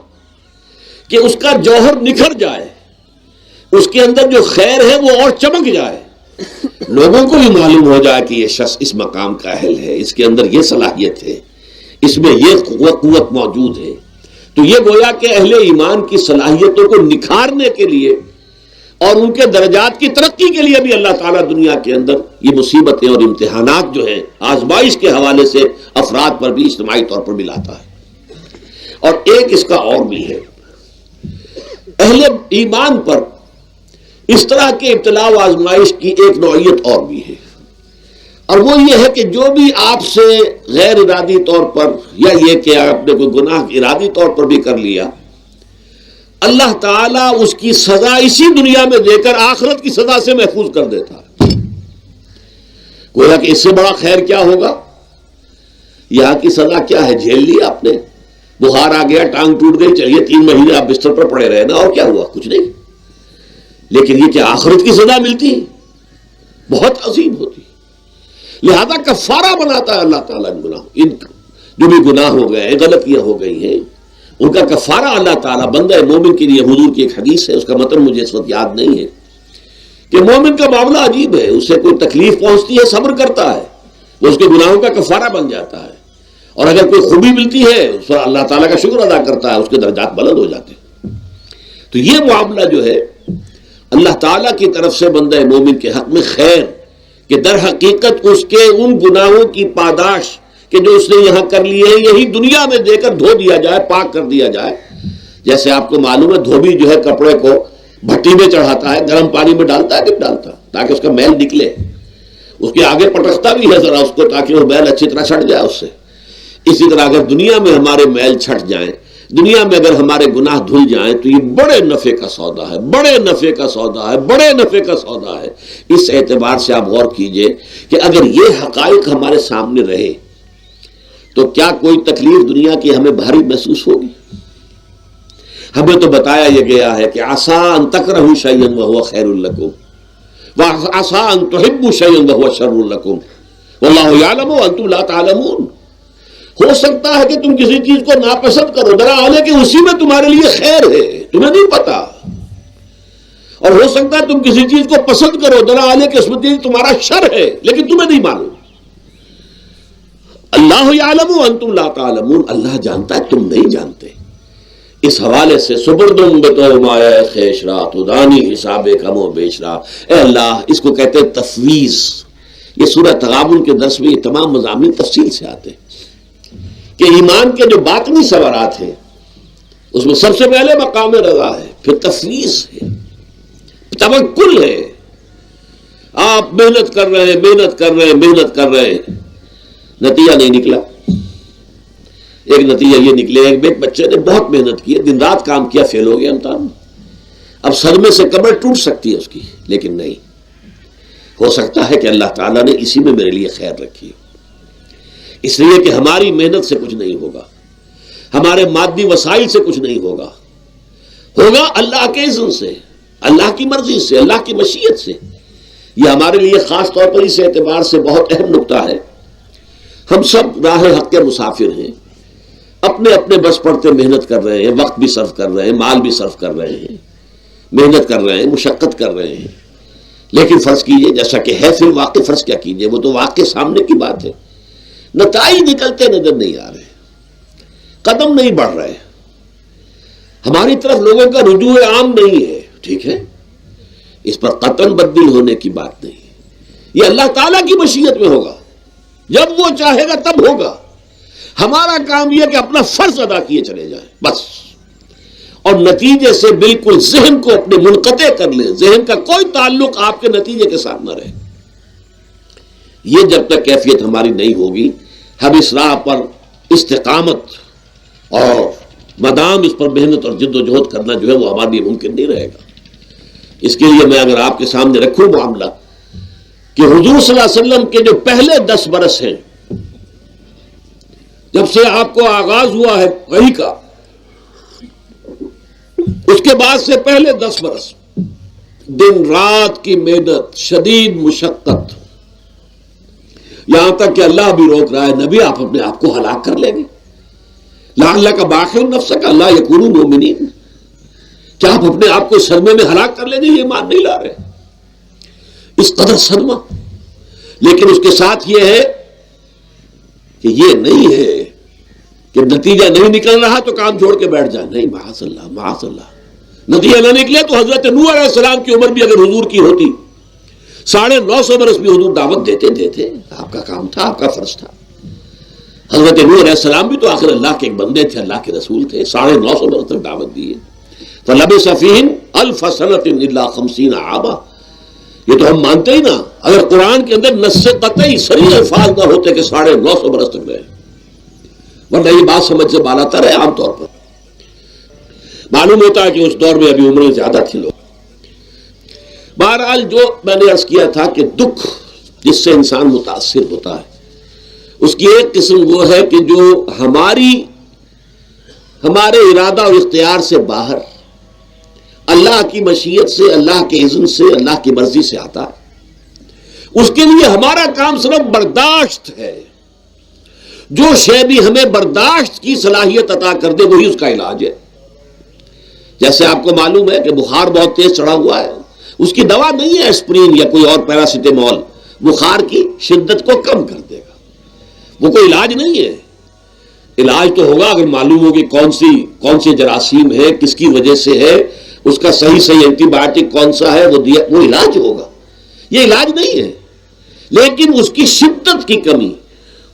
کہ اس کا جوہر نکھر جائے، اس کے اندر جو خیر ہے وہ اور چمک جائے، لوگوں کو بھی معلوم ہو جائے کہ یہ شخص اس مقام کا اہل ہے، اس کے اندر یہ صلاحیت ہے، اس میں یہ قوت موجود ہے۔ تو یہ گویا کہ اہل ایمان کی صلاحیتوں کو نکھارنے کے لیے اور ان کے درجات کی ترقی کے لیے بھی اللہ تعالیٰ دنیا کے اندر یہ مصیبتیں اور امتحانات جو ہیں آزمائش کے حوالے سے افراد پر بھی اجتماعی طور پر بھی لاتا ہے۔ اور ایک اس کا اور بھی ہے، اہل ایمان پر اس طرح کے ابتلاء و آزمائش کی ایک نوعیت اور بھی ہے، اور وہ یہ ہے کہ جو بھی آپ سے غیر ارادی طور پر، یا یہ کہ آپ نے کوئی گناہ ارادی طور پر بھی کر لیا، اللہ تعالیٰ اس کی سزا اسی دنیا میں دے کر آخرت کی سزا سے محفوظ کر دیتا ہے۔ گویا کہ اس سے بڑا خیر کیا ہوگا؟ یہاں کی سزا کیا ہے؟ جھیل لی آپ نے، بخار آ گیا، ٹانگ ٹوٹ گئی، چلیے 3 مہینے آپ بستر پر پڑے رہے نا، اور کیا ہوا؟ کچھ نہیں۔ لیکن یہ کہ آخرت کی سزا ملتی بہت عظیم ہوتی، لہذا کفارہ بناتا ہے اللہ تعالیٰ ان گناہوں، ان جو بھی گناہ ہو گئے ہیں، غلطیاں ہو گئی ہیں، ان کا کفارہ اللہ تعالیٰ بندہ مومن کے لیے، حضور کی ایک حدیث ہے، اس کا متن مجھے اس وقت یاد نہیں ہے، کہ مومن کا معاملہ عجیب ہے، اسے کوئی تکلیف پہنچتی ہے صبر کرتا ہے، وہ اس کے گناہوں کا کفارہ بن جاتا ہے، اور اگر کوئی خوبی ملتی ہے اس پر اللہ تعالیٰ کا شکر ادا کرتا ہے، اس کے درجات بلند ہو جاتے ہیں۔ تو یہ معاملہ جو ہے اللہ تعالیٰ کی طرف سے بندہ مومن کے حق میں خیر، کہ در حقیقت اس کے ان گناہوں کی پاداش کہ جو اس نے یہاں کر لیے ہیں، یہی دنیا میں دے کر دھو دیا جائے، پاک کر دیا جائے، جیسے آپ کو معلوم ہے دھوبی جو ہے کپڑے کو بھٹی میں چڑھاتا ہے، گرم پانی میں ڈالتا ہے کہ ڈالتا، تاکہ اس کا میل نکلے، اس کے آگے پٹکتا بھی ہے ذرا اس کو تاکہ وہ میل اچھی طرح چھٹ جائے اس سے۔ اسی طرح اگر دنیا میں ہمارے میل چھٹ جائیں، دنیا میں اگر ہمارے گناہ دھل جائیں تو یہ بڑے نفع کا سودا ہے، بڑے نفع کا سودا ہے، بڑے نفع کا سودا ہے۔ اس اعتبار سے آپ غور کیجئے کہ اگر یہ حقائق ہمارے سامنے رہے تو کیا کوئی تکلیف دنیا کی ہمیں بھاری محسوس ہوگی؟ ہمیں تو بتایا یہ گیا ہے کہ عسیٰ ان تکرہوا شیئا وہو خیر لکم وعسیٰ ان تحبوا شیئا وہو شر لکم واللہ یعلم وانتم لا تعلمون۔ ہو سکتا ہے کہ تم کسی چیز کو ناپسند کرو، دراصل کہ اسی میں تمہارے لیے خیر ہے، تمہیں نہیں پتا، اور ہو سکتا ہے تم کسی چیز کو پسند کرو، دراصل کہ اس میں تمہارا شر ہے لیکن تمہیں نہیں معلوم۔ اللہ یعلم وانتم لا تعلمون، اللہ جانتا ہے تم نہیں جانتے۔ اس حوالے سے سبردم بتو مایا خیش را تو دانی حساب کم و بیش را، اے اللہ، اس کو کہتے ہیں تفویض۔ یہ سورہ تغابن کے درس میں یہ تمام مضامین تفصیل سے آتے ہیں کہ ایمان کے جو باطنی ثمرات ہیں اس میں سب سے پہلے مقام رضا ہے، پھر تفویض ہے، توکل ہے۔ آپ محنت کر رہے ہیں، محنت کر رہے ہیں، محنت کر رہے ہیں، نتیجہ نہیں نکلا۔ ایک نتیجہ یہ نکلے، ایک بچے نے بہت محنت کی، دن رات کام کیا، فیل ہو گیا امتحان میں، اب صدمے سے کمر ٹوٹ سکتی ہے اس کی، لیکن نہیں، ہو سکتا ہے کہ اللہ تعالیٰ نے اسی میں میرے لیے خیر رکھی ہے، اس لیے کہ ہماری محنت سے کچھ نہیں ہوگا، ہمارے مادی وسائل سے کچھ نہیں ہوگا، ہوگا اللہ کے اذن سے، اللہ کی مرضی سے، اللہ کی مشیت سے۔ یہ ہمارے لیے خاص طور پر اس اعتبار سے بہت اہم نقطہ ہے، ہم سب راہ حق کے مسافر ہیں، اپنے اپنے بس پڑتے محنت کر رہے ہیں، وقت بھی صرف کر رہے ہیں، مال بھی صرف کر رہے ہیں، محنت کر رہے ہیں، مشقت کر رہے ہیں، لیکن فرض کیجئے جیسا کہ ہے پھر واقع، فرض کیا کیجئے، وہ تو واقع سامنے کی بات ہے، نتائج نکلتے نظر نہیں آ رہے، قدم نہیں بڑھ رہے، ہماری طرف لوگوں کا رجوع عام نہیں ہے، ٹھیک ہے، اس پر قطعاً بدل ہونے کی بات نہیں ہے، یہ اللہ تعالیٰ کی مشیت میں ہوگا، جب وہ چاہے گا تب ہوگا۔ ہمارا کام یہ کہ اپنا فرض ادا کیے چلے جائیں بس، اور نتیجے سے بالکل ذہن کو اپنے منقطع کر لیں، ذہن کا کوئی تعلق آپ کے نتیجے کے ساتھ نہ رہے۔ یہ جب تک کیفیت ہماری نہیں ہوگی، ہم اس راہ پر استقامت اور مدام اس پر محنت اور جد و جہد کرنا جو ہے وہ ہمارے لیے ممکن نہیں رہے گا۔ اس کے لیے میں اگر آپ کے سامنے رکھوں معاملہ کہ حضور صلی اللہ علیہ وسلم کے جو پہلے 10 برس ہیں، جب سے آپ کو آغاز ہوا ہے وحی کا، اس کے بعد سے پہلے 10 برس دن رات کی محنت، شدید مشقت، یہاں تک کہ اللہ بھی روک رہا ہے، نبی آپ اپنے آپ کو ہلاک کر لیں گے، لعلک باخع نفسک الا یکونوا مؤمنین، کیا آپ اپنے آپ کو اس صدمے میں ہلاک کر لیں گے؟ یہ مان نہیں لا رہے، اس قدر صدمہ۔ لیکن اس کے ساتھ یہ ہے کہ یہ نہیں ہے کہ نتیجہ نہیں نکل رہا تو کام چھوڑ کے بیٹھ جائیں، نہیں، معاذ اللہ، معاذ اللہ، نتیجہ نہ نکلے تو حضرت نوح علیہ السلام کی عمر بھی اگر حضور کی ہوتی 950 برس بھی حضور دعوت دیتے، آپ کا کام تھا، آپ کا فرض تھا۔ حضرت نوح علیہ السلام بھی تو آخر اللہ کے ایک بندے تھے، اللہ کے رسول تھے، 950 برس تک دعوت دی ہے۔ فَلَبِثَ فِيهِمْ أَلْفَ سَنَةٍ إِلَّا 50 عَامًا، یہ تو ہم مانتے ہی نا، اگر قرآن کے اندر نص قطعی صریح الفاظ نہ ہوتے کہ 950 برس تک رہے، ورنہ یہ بات سمجھ سے بالا تر ہے۔ عام طور پر معلوم ہوتا ہے کہ اس دور میں ابھی عمریں زیادہ تھی لوگ۔ بہرحال جو میں نے عرض کیا تھا کہ دکھ جس سے انسان متاثر ہوتا ہے، اس کی ایک قسم وہ ہے کہ جو ہمارے ارادہ اور اختیار سے باہر، اللہ کی مشیت سے، اللہ کے اذن سے، اللہ کی مرضی سے آتا ہے، اس کے لیے ہمارا کام صرف برداشت ہے۔ جو شے بھی ہمیں برداشت کی صلاحیت عطا کر دے وہی اس کا علاج ہے۔ جیسے آپ کو معلوم ہے کہ بخار بہت تیز چڑھا ہوا ہے، اس کی دوا نہیں ہے اسپرین یا کوئی اور پیراسیٹامول، بخار کی شدت کو کم کر دے گا، وہ کوئی علاج نہیں ہے۔ علاج تو ہوگا اگر معلوم ہو کہ کون سی جراثیم ہے، کس کی وجہ سے ہے، اس کا صحیح اینٹی بایوٹک کون سا ہے، وہ علاج ہوگا۔ یہ علاج نہیں ہے، لیکن اس کی شدت کی کمی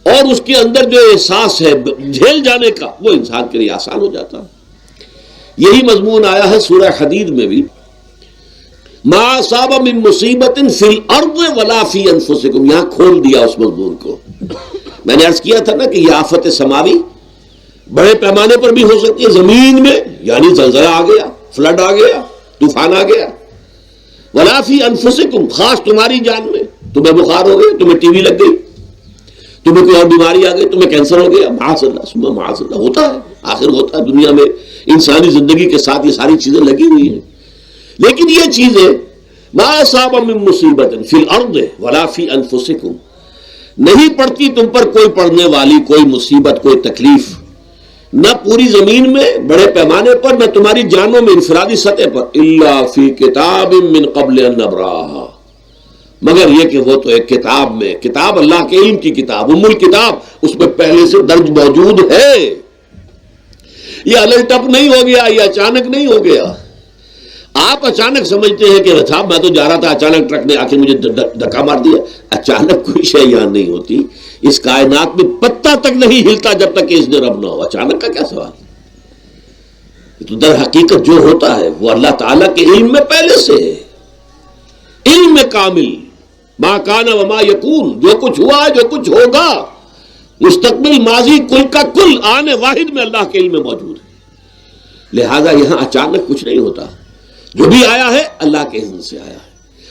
اور اس کے اندر جو احساس ہے جھیل جانے کا، وہ انسان کے لیے آسان ہو جاتا ہے۔ یہی مضمون آیا ہے سورہ حدید میں بھی، ما اصاب من مصیبت فی الارض ولا فی انفسکم، یہاں کھول دیا اس مضمون کو۔ میں نے عرض کیا تھا نا کہ یہ آفت سماوی بڑے پیمانے پر بھی ہو سکتی ہے، زمین میں یعنی زلزلہ آ گیا، فلڈ آ گیا، طوفان آ گیا، ولا فی انفسکم، خاص تمہاری جان میں، تمہیں بخار ہو گئی، تمہیں ٹی وی لگ گئی، تمہیں کوئی اور بیماری آ گئی، تمہیں کینسر ہو گیا، معاذ اللہ ثم معاذ اللہ، ہوتا ہے، آخر ہوتا ہے، دنیا میں انسانی زندگی کے ساتھ یہ ساری چیزیں لگی ہوئی ہیں۔ لیکن یہ چیزیں ما اصاب من مصیبت فی الارض ولا فی انفسکم، نہیں پڑتی تم پر کوئی پڑنے والی کوئی مصیبت، کوئی تکلیف، نہ پوری زمین میں بڑے پیمانے پر، نہ تمہاری جانوں میں انفرادی سطح پر، الا فی کتاب من قبل ان نبراہا، مگر یہ کہ وہ تو ایک کتاب میں، کتاب اللہ کے علم کی کتاب، ام الکتاب، اس میں پہلے سے درج موجود ہے۔ یہ الل ٹپ نہیں ہو گیا، یہ اچانک نہیں ہو گیا۔ آپ اچانک سمجھتے ہیں کہ صاحب میں تو جا رہا تھا، اچانک ٹرک نے آ کے مجھے دھکا مار دیا۔ اچانک کوئی شے یہاں نہیں ہوتی، اس کائنات میں پتا تک نہیں ہلتا جب تک کہ اس نے رب نہ ہو۔ اچانک کا کیا سوال؟ تو در حقیقت جو ہوتا ہے وہ اللہ تعالیٰ کے علم میں پہلے سے ہے، علم میں کامل، ما کان وما یکون، جو کچھ ہوا ہے، جو کچھ ہوگا، مستقبل، ماضی، کل کا کل، آنے واحد میں اللہ کے علم میں موجود ہے۔ لہذا یہاں اچانک کچھ نہیں ہوتا، جو بھی آیا ہے اللہ کے علم سے آیا ہے،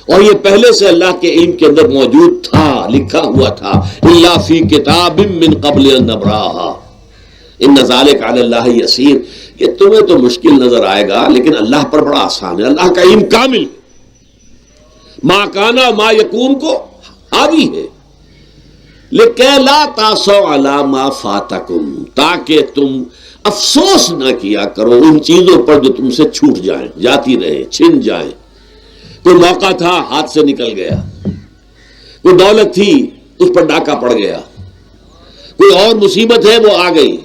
اور یہ پہلے سے اللہ کے علم کے اندر موجود تھا، لکھا ہوا تھا، الا فی کتاب من قبل ان نبراہا ان ذلک علی اللہ یسیر۔ یہ تمہیں تو مشکل نظر آئے گا لیکن اللہ پر بڑا آسان ہے، اللہ کا علم کامل ہے، ما کانا ما یکون کو حاوی ہے۔ لکہ لا تاسوا علی ما فاتکم، تاکہ تم افسوس نہ کیا کرو ان چیزوں پر جو تم سے چھوٹ جائیں، جاتی رہے، چھن جائیں۔ کوئی موقع تھا ہاتھ سے نکل گیا، کوئی دولت تھی اس پر ڈاکہ پڑ گیا، کوئی اور مصیبت ہے وہ آ گئی،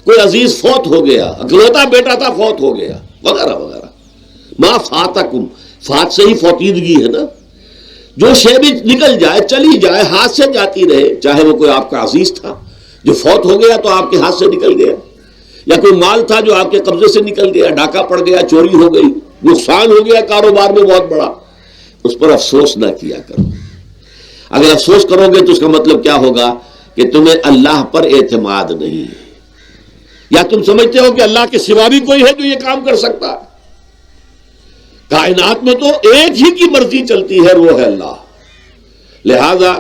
کوئی عزیز فوت ہو گیا، اکلوتا بیٹا تھا فوت ہو گیا، وغیرہ وغیرہ۔ ما فاتکم، فات سے ہی فوتیدگی ہے نا، جو شے بھی نکل جائے، چلی جائے، ہاتھ سے جاتی رہے، چاہے وہ کوئی آپ کا عزیز تھا جو فوت ہو گیا تو آپ کے ہاتھ سے نکل گیا، یا کوئی مال تھا جو آپ کے قبضے سے نکل گیا، ڈاکہ پڑ گیا، چوری ہو گئی، نقصان ہو گیا کاروبار میں بہت بڑا، اس پر افسوس نہ کیا کرو۔ اگر افسوس کرو گے تو اس کا مطلب کیا ہوگا کہ تمہیں اللہ پر اعتماد نہیں ہے، یا تم سمجھتے ہو کہ اللہ کے سوا بھی کوئی ہے جو یہ کام کر سکتا ہے۔ کائنات میں تو ایک ہی کی مرضی چلتی ہے، وہ ہے اللہ۔ لہذا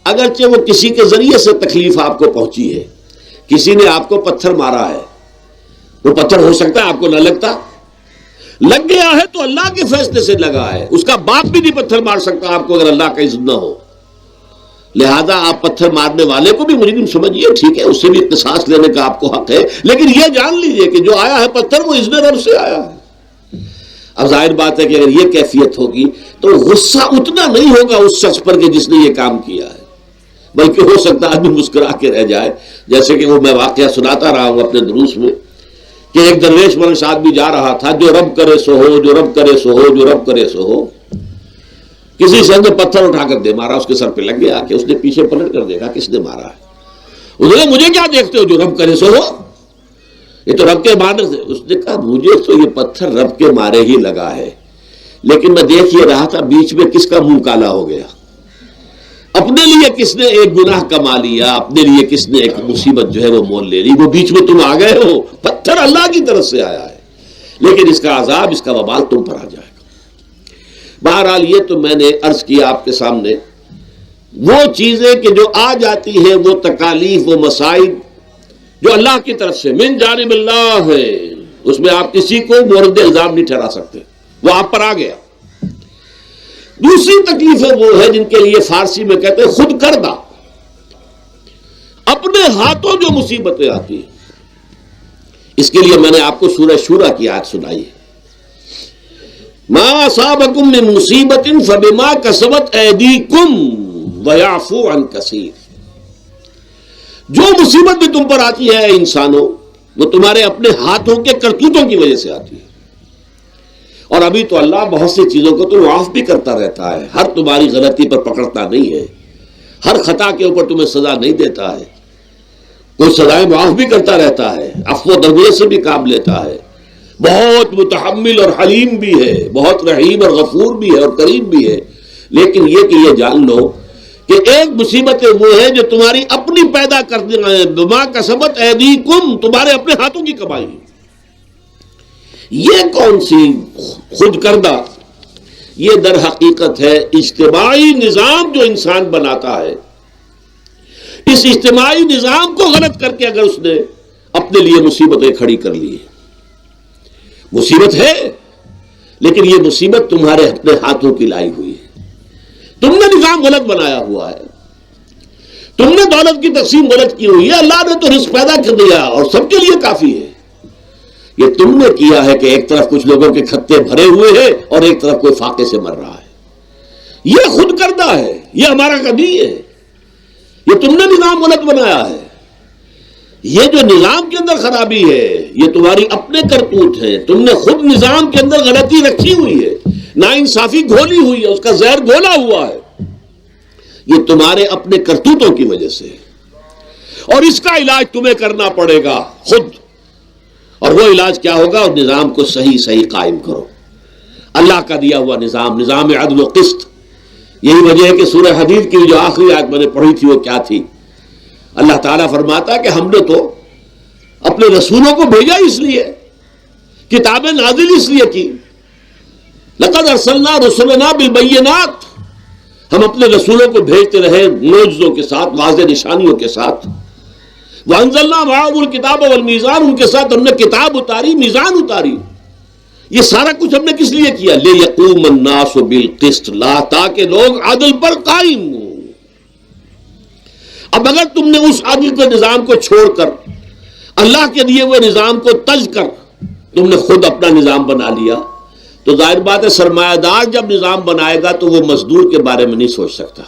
اگرچہ وہ کسی کے ذریعے سے تکلیف آپ کو پہنچی ہے، کسی نے آپ کو پتھر مارا ہے، وہ پتھر ہو سکتا ہے آپ کو نہ لگتا، لگ گیا ہے تو اللہ کے فیصلے سے لگا ہے، اس کا باپ بھی نہیں پتھر مار سکتا آپ کو اگر اللہ کا اذن نہ ہو۔ لہذا آپ پتھر مارنے والے کو بھی مجرم سمجھیے، ٹھیک ہے، اس سے بھی قصاص لینے کا آپ کو حق ہے، لیکن یہ جان لیجئے کہ جو آیا ہے پتھر وہ اذن رب سے آیا ہے۔ اب ظاہر بات ہے کہ اگر یہ کیفیت ہوگی تو غصہ اتنا نہیں ہوگا اس شخص پر کہ جس نے یہ کام کیا ہے، بلکہ ہو سکتا ہے آدمی مسکرا کے رہ جائے، جیسے کہ وہ میں واقعہ سناتا رہا ہوں اپنے دروس میں کہ ایک درویش مرش آدمی جا رہا تھا، جو رب کرے سو ہو، جو رب کرے سو ہو، جو رب کرے سو ہو، کسی سے نے پتھر اٹھا کر دے مارا، اس کے سر پہ لگ گیا کہ اس نے پیچھے پلٹ کر دیکھا کس نے مارا ہے، اس نے مجھے کیا دیکھتے ہو، جو رب کرے سو ہو، یہ تو رب کے مارنے سے۔ اس نے کہا مجھے تو یہ پتھر رب کے مارے ہی لگا ہے، لیکن میں دیکھ یہ رہا تھا بیچ میں کس کا منہ کالا ہو گیا، اپنے لیے کس نے ایک گناہ کما لیا، اپنے لیے کس نے ایک مصیبت جو ہے وہ مول لے لی، وہ بیچ میں تم آ گئے ہو۔ پتھر اللہ کی طرف سے آیا ہے، لیکن اس کا عذاب، اس کا وبال تم پر آ جائے گا۔ بہرحال یہ تو میں نے عرض کیا آپ کے سامنے، وہ چیزیں کہ جو آ جاتی ہیں، وہ تکالیف، وہ مصائب جو اللہ کی طرف سے من جانب اللہ ہے، اس میں آپ کسی کو مورد الزام نہیں ٹھہرا سکتے، وہ آپ پر آ گیا۔ دوسری تکلیفیں وہ ہے جن کے لیے فارسی میں کہتے ہیں خود کردہ، اپنے ہاتھوں جو مصیبتیں آتی ہیں۔ اس کے لیے میں نے آپ کو سورہ شورى کی آیت سنائی ہے، ما اصابکم من مصیبت فبما کسبت ایدیکم ویعفو عن کثیر۔ جو مصیبت بھی تم پر آتی ہے انسانوں، وہ تمہارے اپنے ہاتھوں کے کرتوتوں کی وجہ سے آتی ہے، اور ابھی تو اللہ بہت سی چیزوں کو تو معاف بھی کرتا رہتا ہے، ہر تمہاری غلطی پر پکڑتا نہیں ہے، ہر خطا کے اوپر تمہیں سزا نہیں دیتا ہے، کوئی سزائیں معاف بھی کرتا رہتا ہے، عفو و درگزر سے بھی کام لیتا ہے، بہت متحمل اور حلیم بھی ہے، بہت رحیم اور غفور بھی ہے اور کریم بھی ہے، لیکن یہ کہ یہ جان لو کہ ایک مصیبتیں وہ ہیں جو تمہاری اپنی پیدا کرنے ہیں، بما کسبت ایدیکم، تمہارے اپنے ہاتھوں کی کمائی ہے۔ یہ کون سی خود کردہ، یہ در حقیقت ہے اجتماعی نظام جو انسان بناتا ہے۔ اس اجتماعی نظام کو غلط کر کے اگر اس نے اپنے لیے مصیبتیں کھڑی کر لی ہیں، مصیبت ہے لیکن یہ مصیبت تمہارے اپنے ہاتھوں کی لائی ہوئی ہے۔ تم نے نظام غلط بنایا ہوا ہے، تم نے دولت کی تقسیم غلط کی ہوئی ہے۔ اللہ نے تو رزق پیدا کر دیا اور سب کے لیے کافی ہے، یہ تم نے کیا ہے کہ ایک طرف کچھ لوگوں کے کھتے بھرے ہوئے ہیں اور ایک طرف کوئی فاقے سے مر رہا ہے۔ یہ خود کردہ ہے، یہ ہمارا کبھی ہے، یہ تم نے نظام غلط بنایا ہے۔ یہ جو نظام کے اندر خرابی ہے یہ تمہاری اپنے کرتوت ہے، تم نے خود نظام کے اندر غلطی رکھی ہوئی ہے، ناانصافی گھولی ہوئی ہے، اس کا زہر گھولا ہوا ہے، یہ تمہارے اپنے کرتوتوں کی وجہ سے، اور اس کا علاج تمہیں کرنا پڑے گا خود۔ اور وہ علاج کیا ہوگا؟ اس نظام کو صحیح قائم کرو، اللہ کا دیا ہوا نظام، نظام عدل و قسط۔ یہی وجہ ہے کہ سورہ حدید کی جو آخری آیت میں نے پڑھی تھی وہ کیا تھی؟ اللہ تعالیٰ فرماتا ہے کہ ہم نے تو اپنے رسولوں کو بھیجا اس لیے، کتابیں نازل اس لیے کی، لقد ارسلنا رسلنا بالبینات، ہم اپنے رسولوں کو بھیجتے رہے معجزوں کے ساتھ، واضح نشانیوں کے ساتھ۔ وانزلنا معهم الکتاب والمیزان، ان کے ساتھ ہم نے کتاب اتاری، میزان اتاری۔ یہ سارا کچھ ہم نے کس لیے کیا؟ لیقوم الناس بالقسط، تاکہ لوگ عدل پر قائم ہوں۔ اب اگر تم نے اس عدل کے نظام کو چھوڑ کر اللہ کے دیے ہوئے نظام کو تج کر تم نے خود اپنا نظام بنا لیا، تو ظاہر بات ہے سرمایہ دار جب نظام بنائے گا تو وہ مزدور کے بارے میں نہیں سوچ سکتا،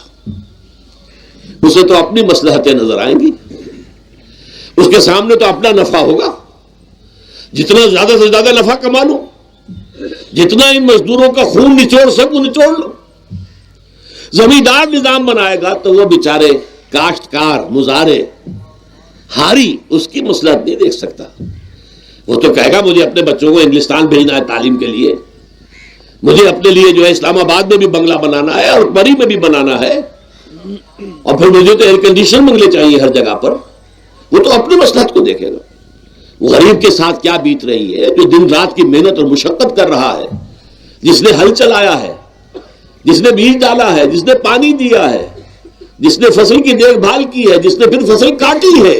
اسے تو اپنی مصلحتیں نظر آئیں گی، اس کے سامنے تو اپنا نفع ہوگا، جتنا زیادہ سے زیادہ نفع کما لو، جتنا ان مزدوروں کا خون نچوڑ سکوں نچوڑ لو۔ زمیندار نظام بنائے گا تو وہ بیچارے کاشتکار، مزارع، ہاری اس کی مصلحت نہیں دیکھ سکتا، وہ تو کہے گا مجھے اپنے بچوں کو انگلستان بھیجنا ہے تعلیم کے لیے، مجھے اپنے لیے جو ہے اسلام آباد میں بھی بنگلہ بنانا ہے اور بری میں بھی بنانا ہے، اور پھر مجھے تو ایئر کنڈیشن بنگلے چاہیے ہر جگہ پر۔ وہ تو اپنی مصلحت کو دیکھے گا۔ وہ غریب کے ساتھ کیا بیت رہی ہے جو دن رات کی محنت اور مشقت کر رہا ہے، جس نے ہل چلایا ہے، جس نے بیج ڈالا ہے، جس نے پانی دیا ہے، جس نے فصل کی دیکھ بھال کی ہے، جس نے پھر فصل کاٹی ہے،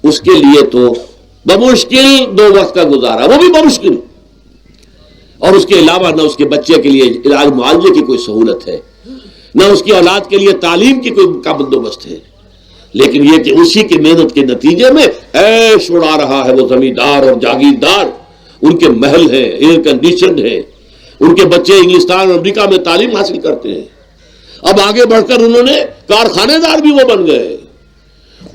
اس کے لیے تو بمشکل 2 وقت کا گزارا، وہ بھی بمشکل، اور اس کے علاوہ نہ اس کے بچے کے لیے علاج معالجے کی کوئی سہولت ہے، نہ اس کی اولاد کے لیے تعلیم کی کوئی کا بندوبست ہے، لیکن یہ کہ اسی کی محنت کے نتیجے میں عیش اڑا رہا ہے وہ زمیندار اور جاگیردار، ان کے محل ہیں، ایئر کنڈیشنڈ ہیں، ان کے بچے انگلستان اور امریکہ میں تعلیم حاصل کرتے ہیں، اب آگے بڑھ کر انہوں نے کارخانے دار بھی وہ بن گئے،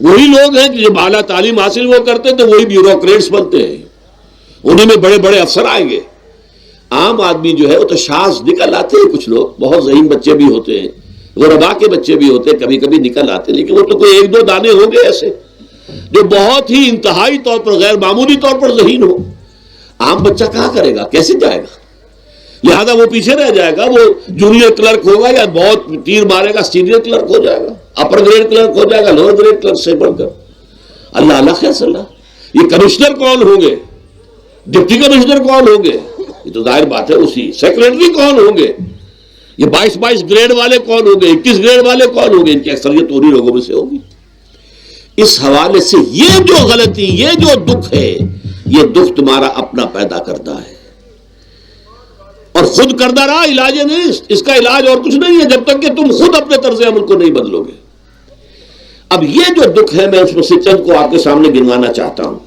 وہی لوگ ہیں کہ جو اعلیٰ تعلیم حاصل وہ کرتے تھے وہی بیوروکریٹس بنتے ہیں، انہیں میں بڑے بڑے افسر آئیں گے۔ عام آدمی جو ہے وہ تو شاذ نکل آتے ہیں، کچھ لوگ بہت ذہین بچے بھی ہوتے ہیں، غربا کے بچے بھی ہوتے ہیں، کبھی کبھی نکل آتے ہیں، لیکن وہ تو کوئی 1-2 دانے ہوں گے ایسے جو بہت ہی انتہائی طور پر غیر معمولی طور پر ذہین ہو۔ عام بچہ کہاں کرے گا، کیسے جائے گا؟ لہذا وہ پیچھے رہ جائے گا، وہ جونیئر کلرک ہوگا یا بہت تیر مارے گا سینئر کلرک ہو جائے گا، اپر گریڈ کلرک ہو جائے گا لوور گریڈ کلرک سے بڑھ کر۔ اللہ اللہ خیر صلی اللہ، یہ کمشنر کون ہوں گے، ڈپٹی کمشنر کون ہوں گے، یہ تو ظاہر بات ہے، اسی سیکریٹری کون ہوں گے، یہ 22 گریڈ والے کون ہوں گے، 21 گریڈ والے کون ہوں گے، ان کی اکثریت توری لوگوں میں سے ہوگی۔ اس حوالے سے یہ جو غلطی، یہ جو دکھ ہے، یہ دکھ تمہارا اپنا پیدا کرتا ہے، اور خود کردہ رہا علاج نہیں، اس کا علاج اور کچھ نہیں ہے جب تک کہ تم خود اپنے طرز عمل کو نہیں بدلو گے۔ اب یہ جو دکھ ہے میں اس میں سے چند کو آپ کے سامنے گنوانا چاہتا ہوں۔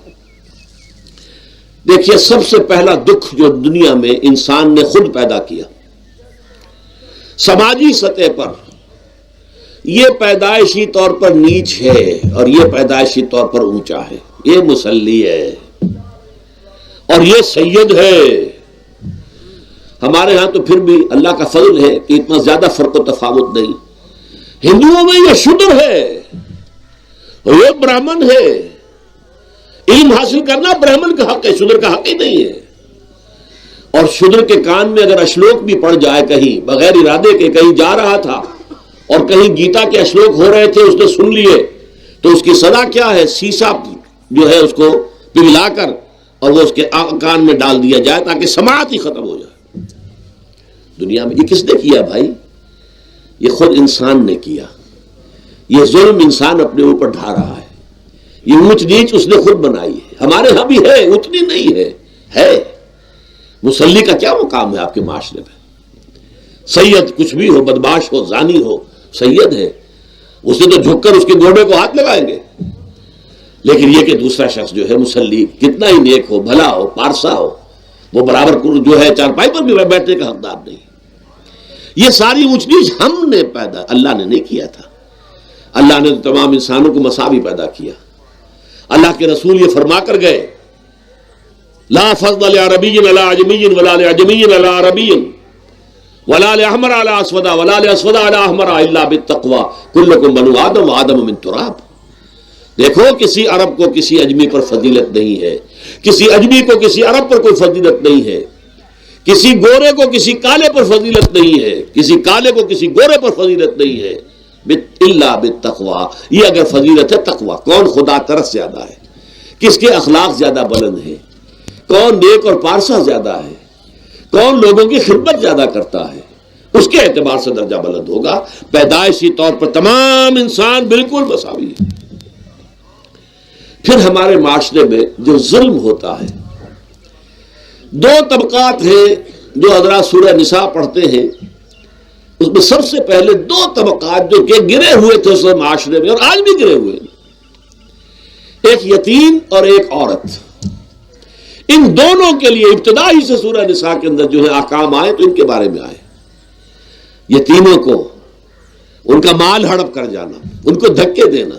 دیکھیے، سب سے پہلا دکھ جو دنیا میں انسان نے خود پیدا کیا سماجی سطح پر، یہ پیدائشی طور پر نیچ ہے اور یہ پیدائشی طور پر اونچا ہے، یہ مسلی ہے اور یہ سید ہے۔ ہمارے ہاں تو پھر بھی اللہ کا فضل ہے کہ اتنا زیادہ فرق و تفاوت نہیں، ہندوؤں میں یہ شودر ہے اور یہ برہمن ہے، علم حاصل کرنا برہمن کا حق ہے، شودر کا حق ہی نہیں ہے. اور شودر کے کان میں اگر اشلوک بھی پڑ جائے کہیں بغیر ارادے کے، کہیں جا رہا تھا اور کہیں گیتا کے اشلوک ہو رہے تھے، اس نے سن لیے، تو اس کی سزا کیا ہے؟ سیسا جو ہے اس کو پگھلا کر اور وہ اس کے کان میں ڈال دیا جائے تاکہ سماعت ہی ختم ہو جائے. دنیا میں یہ کس نے کیا بھائی؟ یہ خود انسان نے کیا. یہ ظلم انسان اپنے اوپر ڈھا رہا ہے. یہ اونچ نیچ اس نے خود بنائی ہے. ہمارے ہاں بھی ہے، اتنی نہیں ہے. مصلی کا کیا مقام ہے آپ کے معاشرے میں؟ سید کچھ بھی ہو، بدمعاش ہو، زانی ہو، سید ہے، اسے تو جھک کر اس کے گوڑے کو ہاتھ لگائیں گے. لیکن یہ کہ دوسرا شخص جو ہے مصلی، کتنا ہی نیک ہو، بھلا ہو، پارسا ہو، وہ برابر جو ہے چارپائی پر بھی بیٹھنے کا حقدار نہیں. یہ ساری اونچ نیچ ہم نے پیدا، اللہ نے نہیں کیا تھا. اللہ نے تمام انسانوں کو مساوی پیدا کیا. اللہ کے رسول یہ فرما کر گئے، لا فضل لعربی علی عجمی ولا لعجمی علی عربی ولا لأحمر علی اسود ولا لأسود علی احمر الا بالتقوی کلکم بنو آدم وآدم من تراب. دیکھو کسی عرب کو کسی اجمی پر فضیلت نہیں ہے، کسی اجمی کو کسی عرب پر کوئی فضیلت نہیں ہے، کسی گورے کو کسی کالے پر فضیلت نہیں ہے، کسی کالے کو کسی گورے پر فضیلت نہیں ہے، الا بالتقوی. یہ اگر فضیلت ہے تقوی. کون خدا ترس زیادہ ہے؟ کس کے اخلاق زیادہ بلند ہیں؟ کون نیک اور پارسا زیادہ ہے؟ کون لوگوں کی خدمت زیادہ کرتا ہے؟ اس کے اعتبار سے درجہ بلند ہوگا. پیدائشی طور پر تمام انسان بالکل مساوی ہے. پھر ہمارے معاشرے میں جو ظلم ہوتا ہے، دو طبقات ہیں جو حضرات سورہ نساء پڑھتے ہیں، اس میں سب سے پہلے دو طبقات جو کہ گرے ہوئے تھے اس معاشرے میں اور آج بھی گرے ہوئے ہیں، ایک یتیم اور ایک عورت. ان دونوں کے لیے ابتدا ہی سے سورہ نساء کے اندر جو ہے احکام آئے تو ان کے بارے میں آئے. یتیموں کو ان کا مال ہڑپ کر جانا، ان کو دھکے دینا.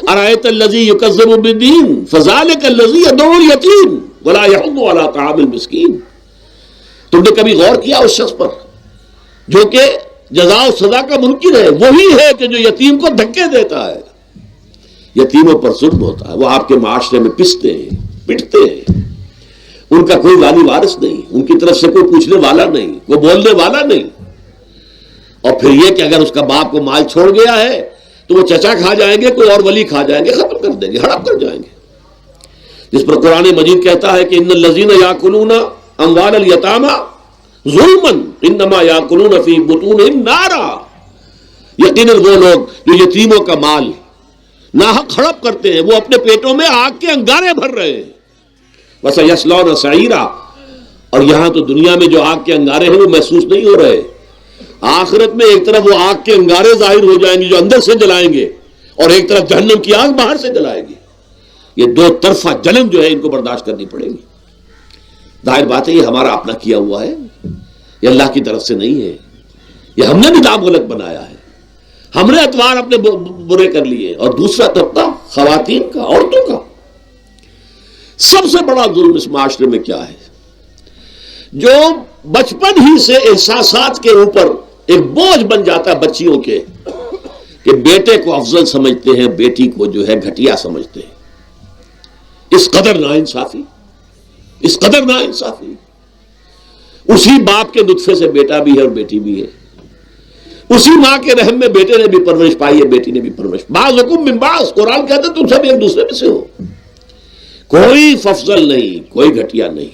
ارأیت الذی یکذب بالدین فذلک الذی یدعو الیتیم ولا یحض علی طعام المسکین. تم نے کبھی غور کیا اس شخص پر جو کہ جزا و سزا کا منکر ہے؟ وہی ہے کہ جو یتیم کو دھکے دیتا ہے. یتیموں پر ظلم ہوتا ہے. وہ آپ کے معاشرے میں پستے ہیں، پٹتے ہیں. ان کا کوئی والی وارث نہیں، ان کی طرف سے کوئی پوچھنے والا نہیں، کوئی بولنے والا نہیں. اور پھر یہ کہ اگر اس کا باپ کو مال چھوڑ گیا ہے تو وہ چچا کھا جائیں گے، کوئی اور ولی کھا جائیں گے، ختم کر دیں گے، ہڑپ کر جائیں گے. جس پر قرآن مجید کہتا ہے کہ ان الذین یاکلون اموال الیتامی ظلما انما یاکلون فی بطونہم نارا. یقیناً وہ لوگ جو یتیموں کا مال ناحق ہڑپ کرتے ہیں وہ اپنے پیٹوں میں آگ کے انگارے بھر رہے ہیں. وَسَيَصْلَوْنَ سَعِيرًا. اور یہاں تو دنیا میں جو آگ کے انگارے ہیں وہ محسوس نہیں ہو رہے. آخرت میں ایک طرف وہ آگ کے انگارے ظاہر ہو جائیں گے جو اندر سے جلائیں گے، اور ایک طرف جہنم کی آگ باہر سے جلائے گی. یہ دو طرفہ جلن جو ہے ان کو برداشت کرنی پڑے گی. ظاہر بات ہے یہ ہمارا اپنا کیا ہوا ہے، یہ اللہ کی طرف سے نہیں ہے. یہ ہم نے نظام غلط بنایا ہے، ہم نے اتوار اپنے برے کر لیے. اور دوسرا طبقہ خواتین کا، عورتوں کا. سب سے بڑا ظلم اس معاشرے میں کیا ہے؟ جو بچپن ہی سے احساسات کے اوپر ایک بوجھ بن جاتا ہے بچیوں کے، کہ بیٹے کو افضل سمجھتے ہیں، بیٹی کو جو ہے گھٹیا سمجھتے ہیں. اس قدر ناانصافی، اس قدر ناانصافی. اسی باپ کے نطفے سے بیٹا بھی ہے اور بیٹی بھی ہے. اسی ماں کے رحم میں بیٹے نے بھی پرورش پائی ہے، بیٹی نے بھی پرورش. بعضکم من بعض، قرآن کہتا ہے تم سب ایک دوسرے میں سے ہو. کوئی فضل نہیں، کوئی گھٹیا نہیں.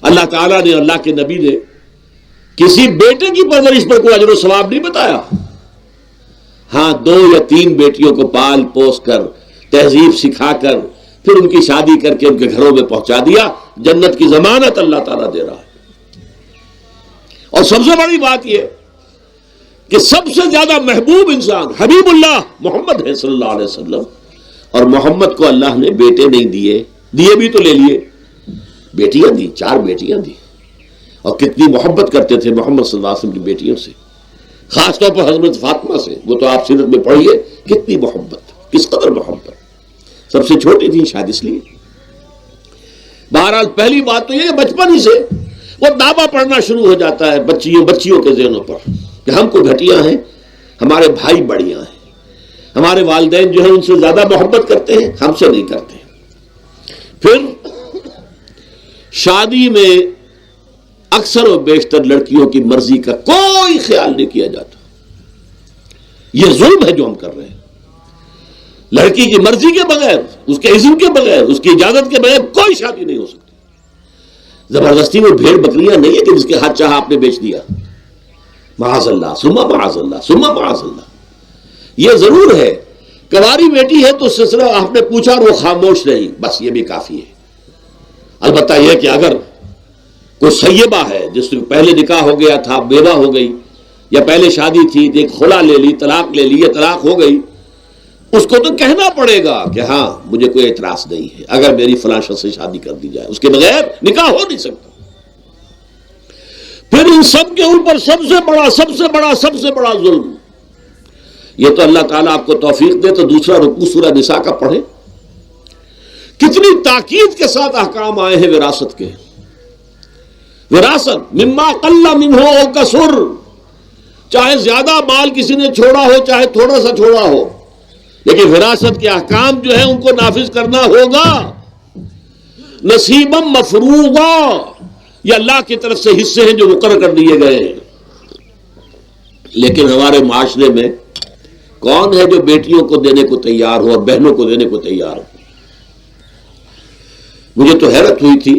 اللہ تعالیٰ نے، اللہ کے نبی نے کسی بیٹے کی پرورش پر کوئی اجر و ثواب نہیں بتایا. ہاں 2 یا 3 بیٹیوں کو پال پوس کر، تہذیب سکھا کر، پھر ان کی شادی کر کے ان کے گھروں میں پہنچا دیا. جنت کی ضمانت اللہ تعالیٰ دے رہا ہے. اور سب سے بڑی بات یہ کہ سب سے زیادہ محبوب انسان حبیب اللہ محمد ہے صلی اللہ علیہ وسلم. اور محمد کو اللہ نے بیٹے نہیں دیے، دیے بھی تو لے لیے. بیٹیاں دی، 4 بیٹیاں دی. اور کتنی محبت کرتے تھے محمد صلی اللہ علیہ وسلم کی بیٹیوں سے، خاص طور پر حضرت فاطمہ سے. وہ تو آپ سیرت میں پڑھیے کتنی محبت، کس قدر محبت. سب سے چھوٹی تھی شاید اس لیے. بہرحال پہلی بات تو یہ کہ بچپن ہی سے وہ دعویٰ پڑھنا شروع ہو جاتا ہے بچیوں کے ذہنوں پر کہ ہم کو گھٹیاں ہیں، ہمارے بھائی بڑیاں ہیں، ہمارے والدین جو ہیں ان سے زیادہ محبت کرتے ہیں، ہم سے نہیں کرتے. پھر شادی میں اکثر و بیشتر لڑکیوں کی مرضی کا کوئی خیال نہیں کیا جاتا. یہ ظلم ہے جو ہم کر رہے ہیں. لڑکی کی مرضی کے بغیر، اس کے اذن کے بغیر، اس کی اجازت کے بغیر کوئی شادی نہیں ہو سکتی. زبردستی میں بھیڑ بکریاں نہیں ہے کہ جس کے ہاتھ چاہا آپ نے بیچ دیا. معاذ اللہ ثم معاذ اللہ ثم معاذ اللہ. یہ ضرور ہے کنواری بیٹی ہے تو سلسلہ آپ نے پوچھا اور وہ خاموش رہی، بس یہ بھی کافی ہے. البتہ یہ کہ اگر کوئی سیبہ ہے جس سے پہلے نکاح ہو گیا تھا، بیوہ ہو گئی، یا پہلے شادی تھی ایک خلا لے لی، طلاق لے لی یا طلاق ہو گئی، اس کو تو کہنا پڑے گا کہ ہاں مجھے کوئی اعتراض نہیں ہے اگر میری فلاں شخص سے شادی کر دی جائے، اس کے بغیر نکاح ہو نہیں سکتا. پھر ان سب کے اوپر سب سے بڑا ظلم، یہ تو اللہ تعالیٰ آپ کو توفیق دے تو دوسرا رکوع سورہ نساء کا پڑھیں. کتنی تاکید کے ساتھ احکام آئے ہیں وراثت کے. وراثت مما قل منہ او کثر، چاہے زیادہ مال کسی نے چھوڑا ہو چاہے تھوڑا سا چھوڑا ہو، لیکن وراثت کے احکام جو ہیں ان کو نافذ کرنا ہوگا. نصیبا مفروضا، یہ اللہ کی طرف سے حصے ہیں جو مقرر کر دیے گئے ہیں. لیکن ہمارے معاشرے میں کون ہے جو بیٹیوں کو دینے کو تیار ہو اور بہنوں کو دینے کو تیار ہو؟ مجھے تو حیرت ہوئی تھی،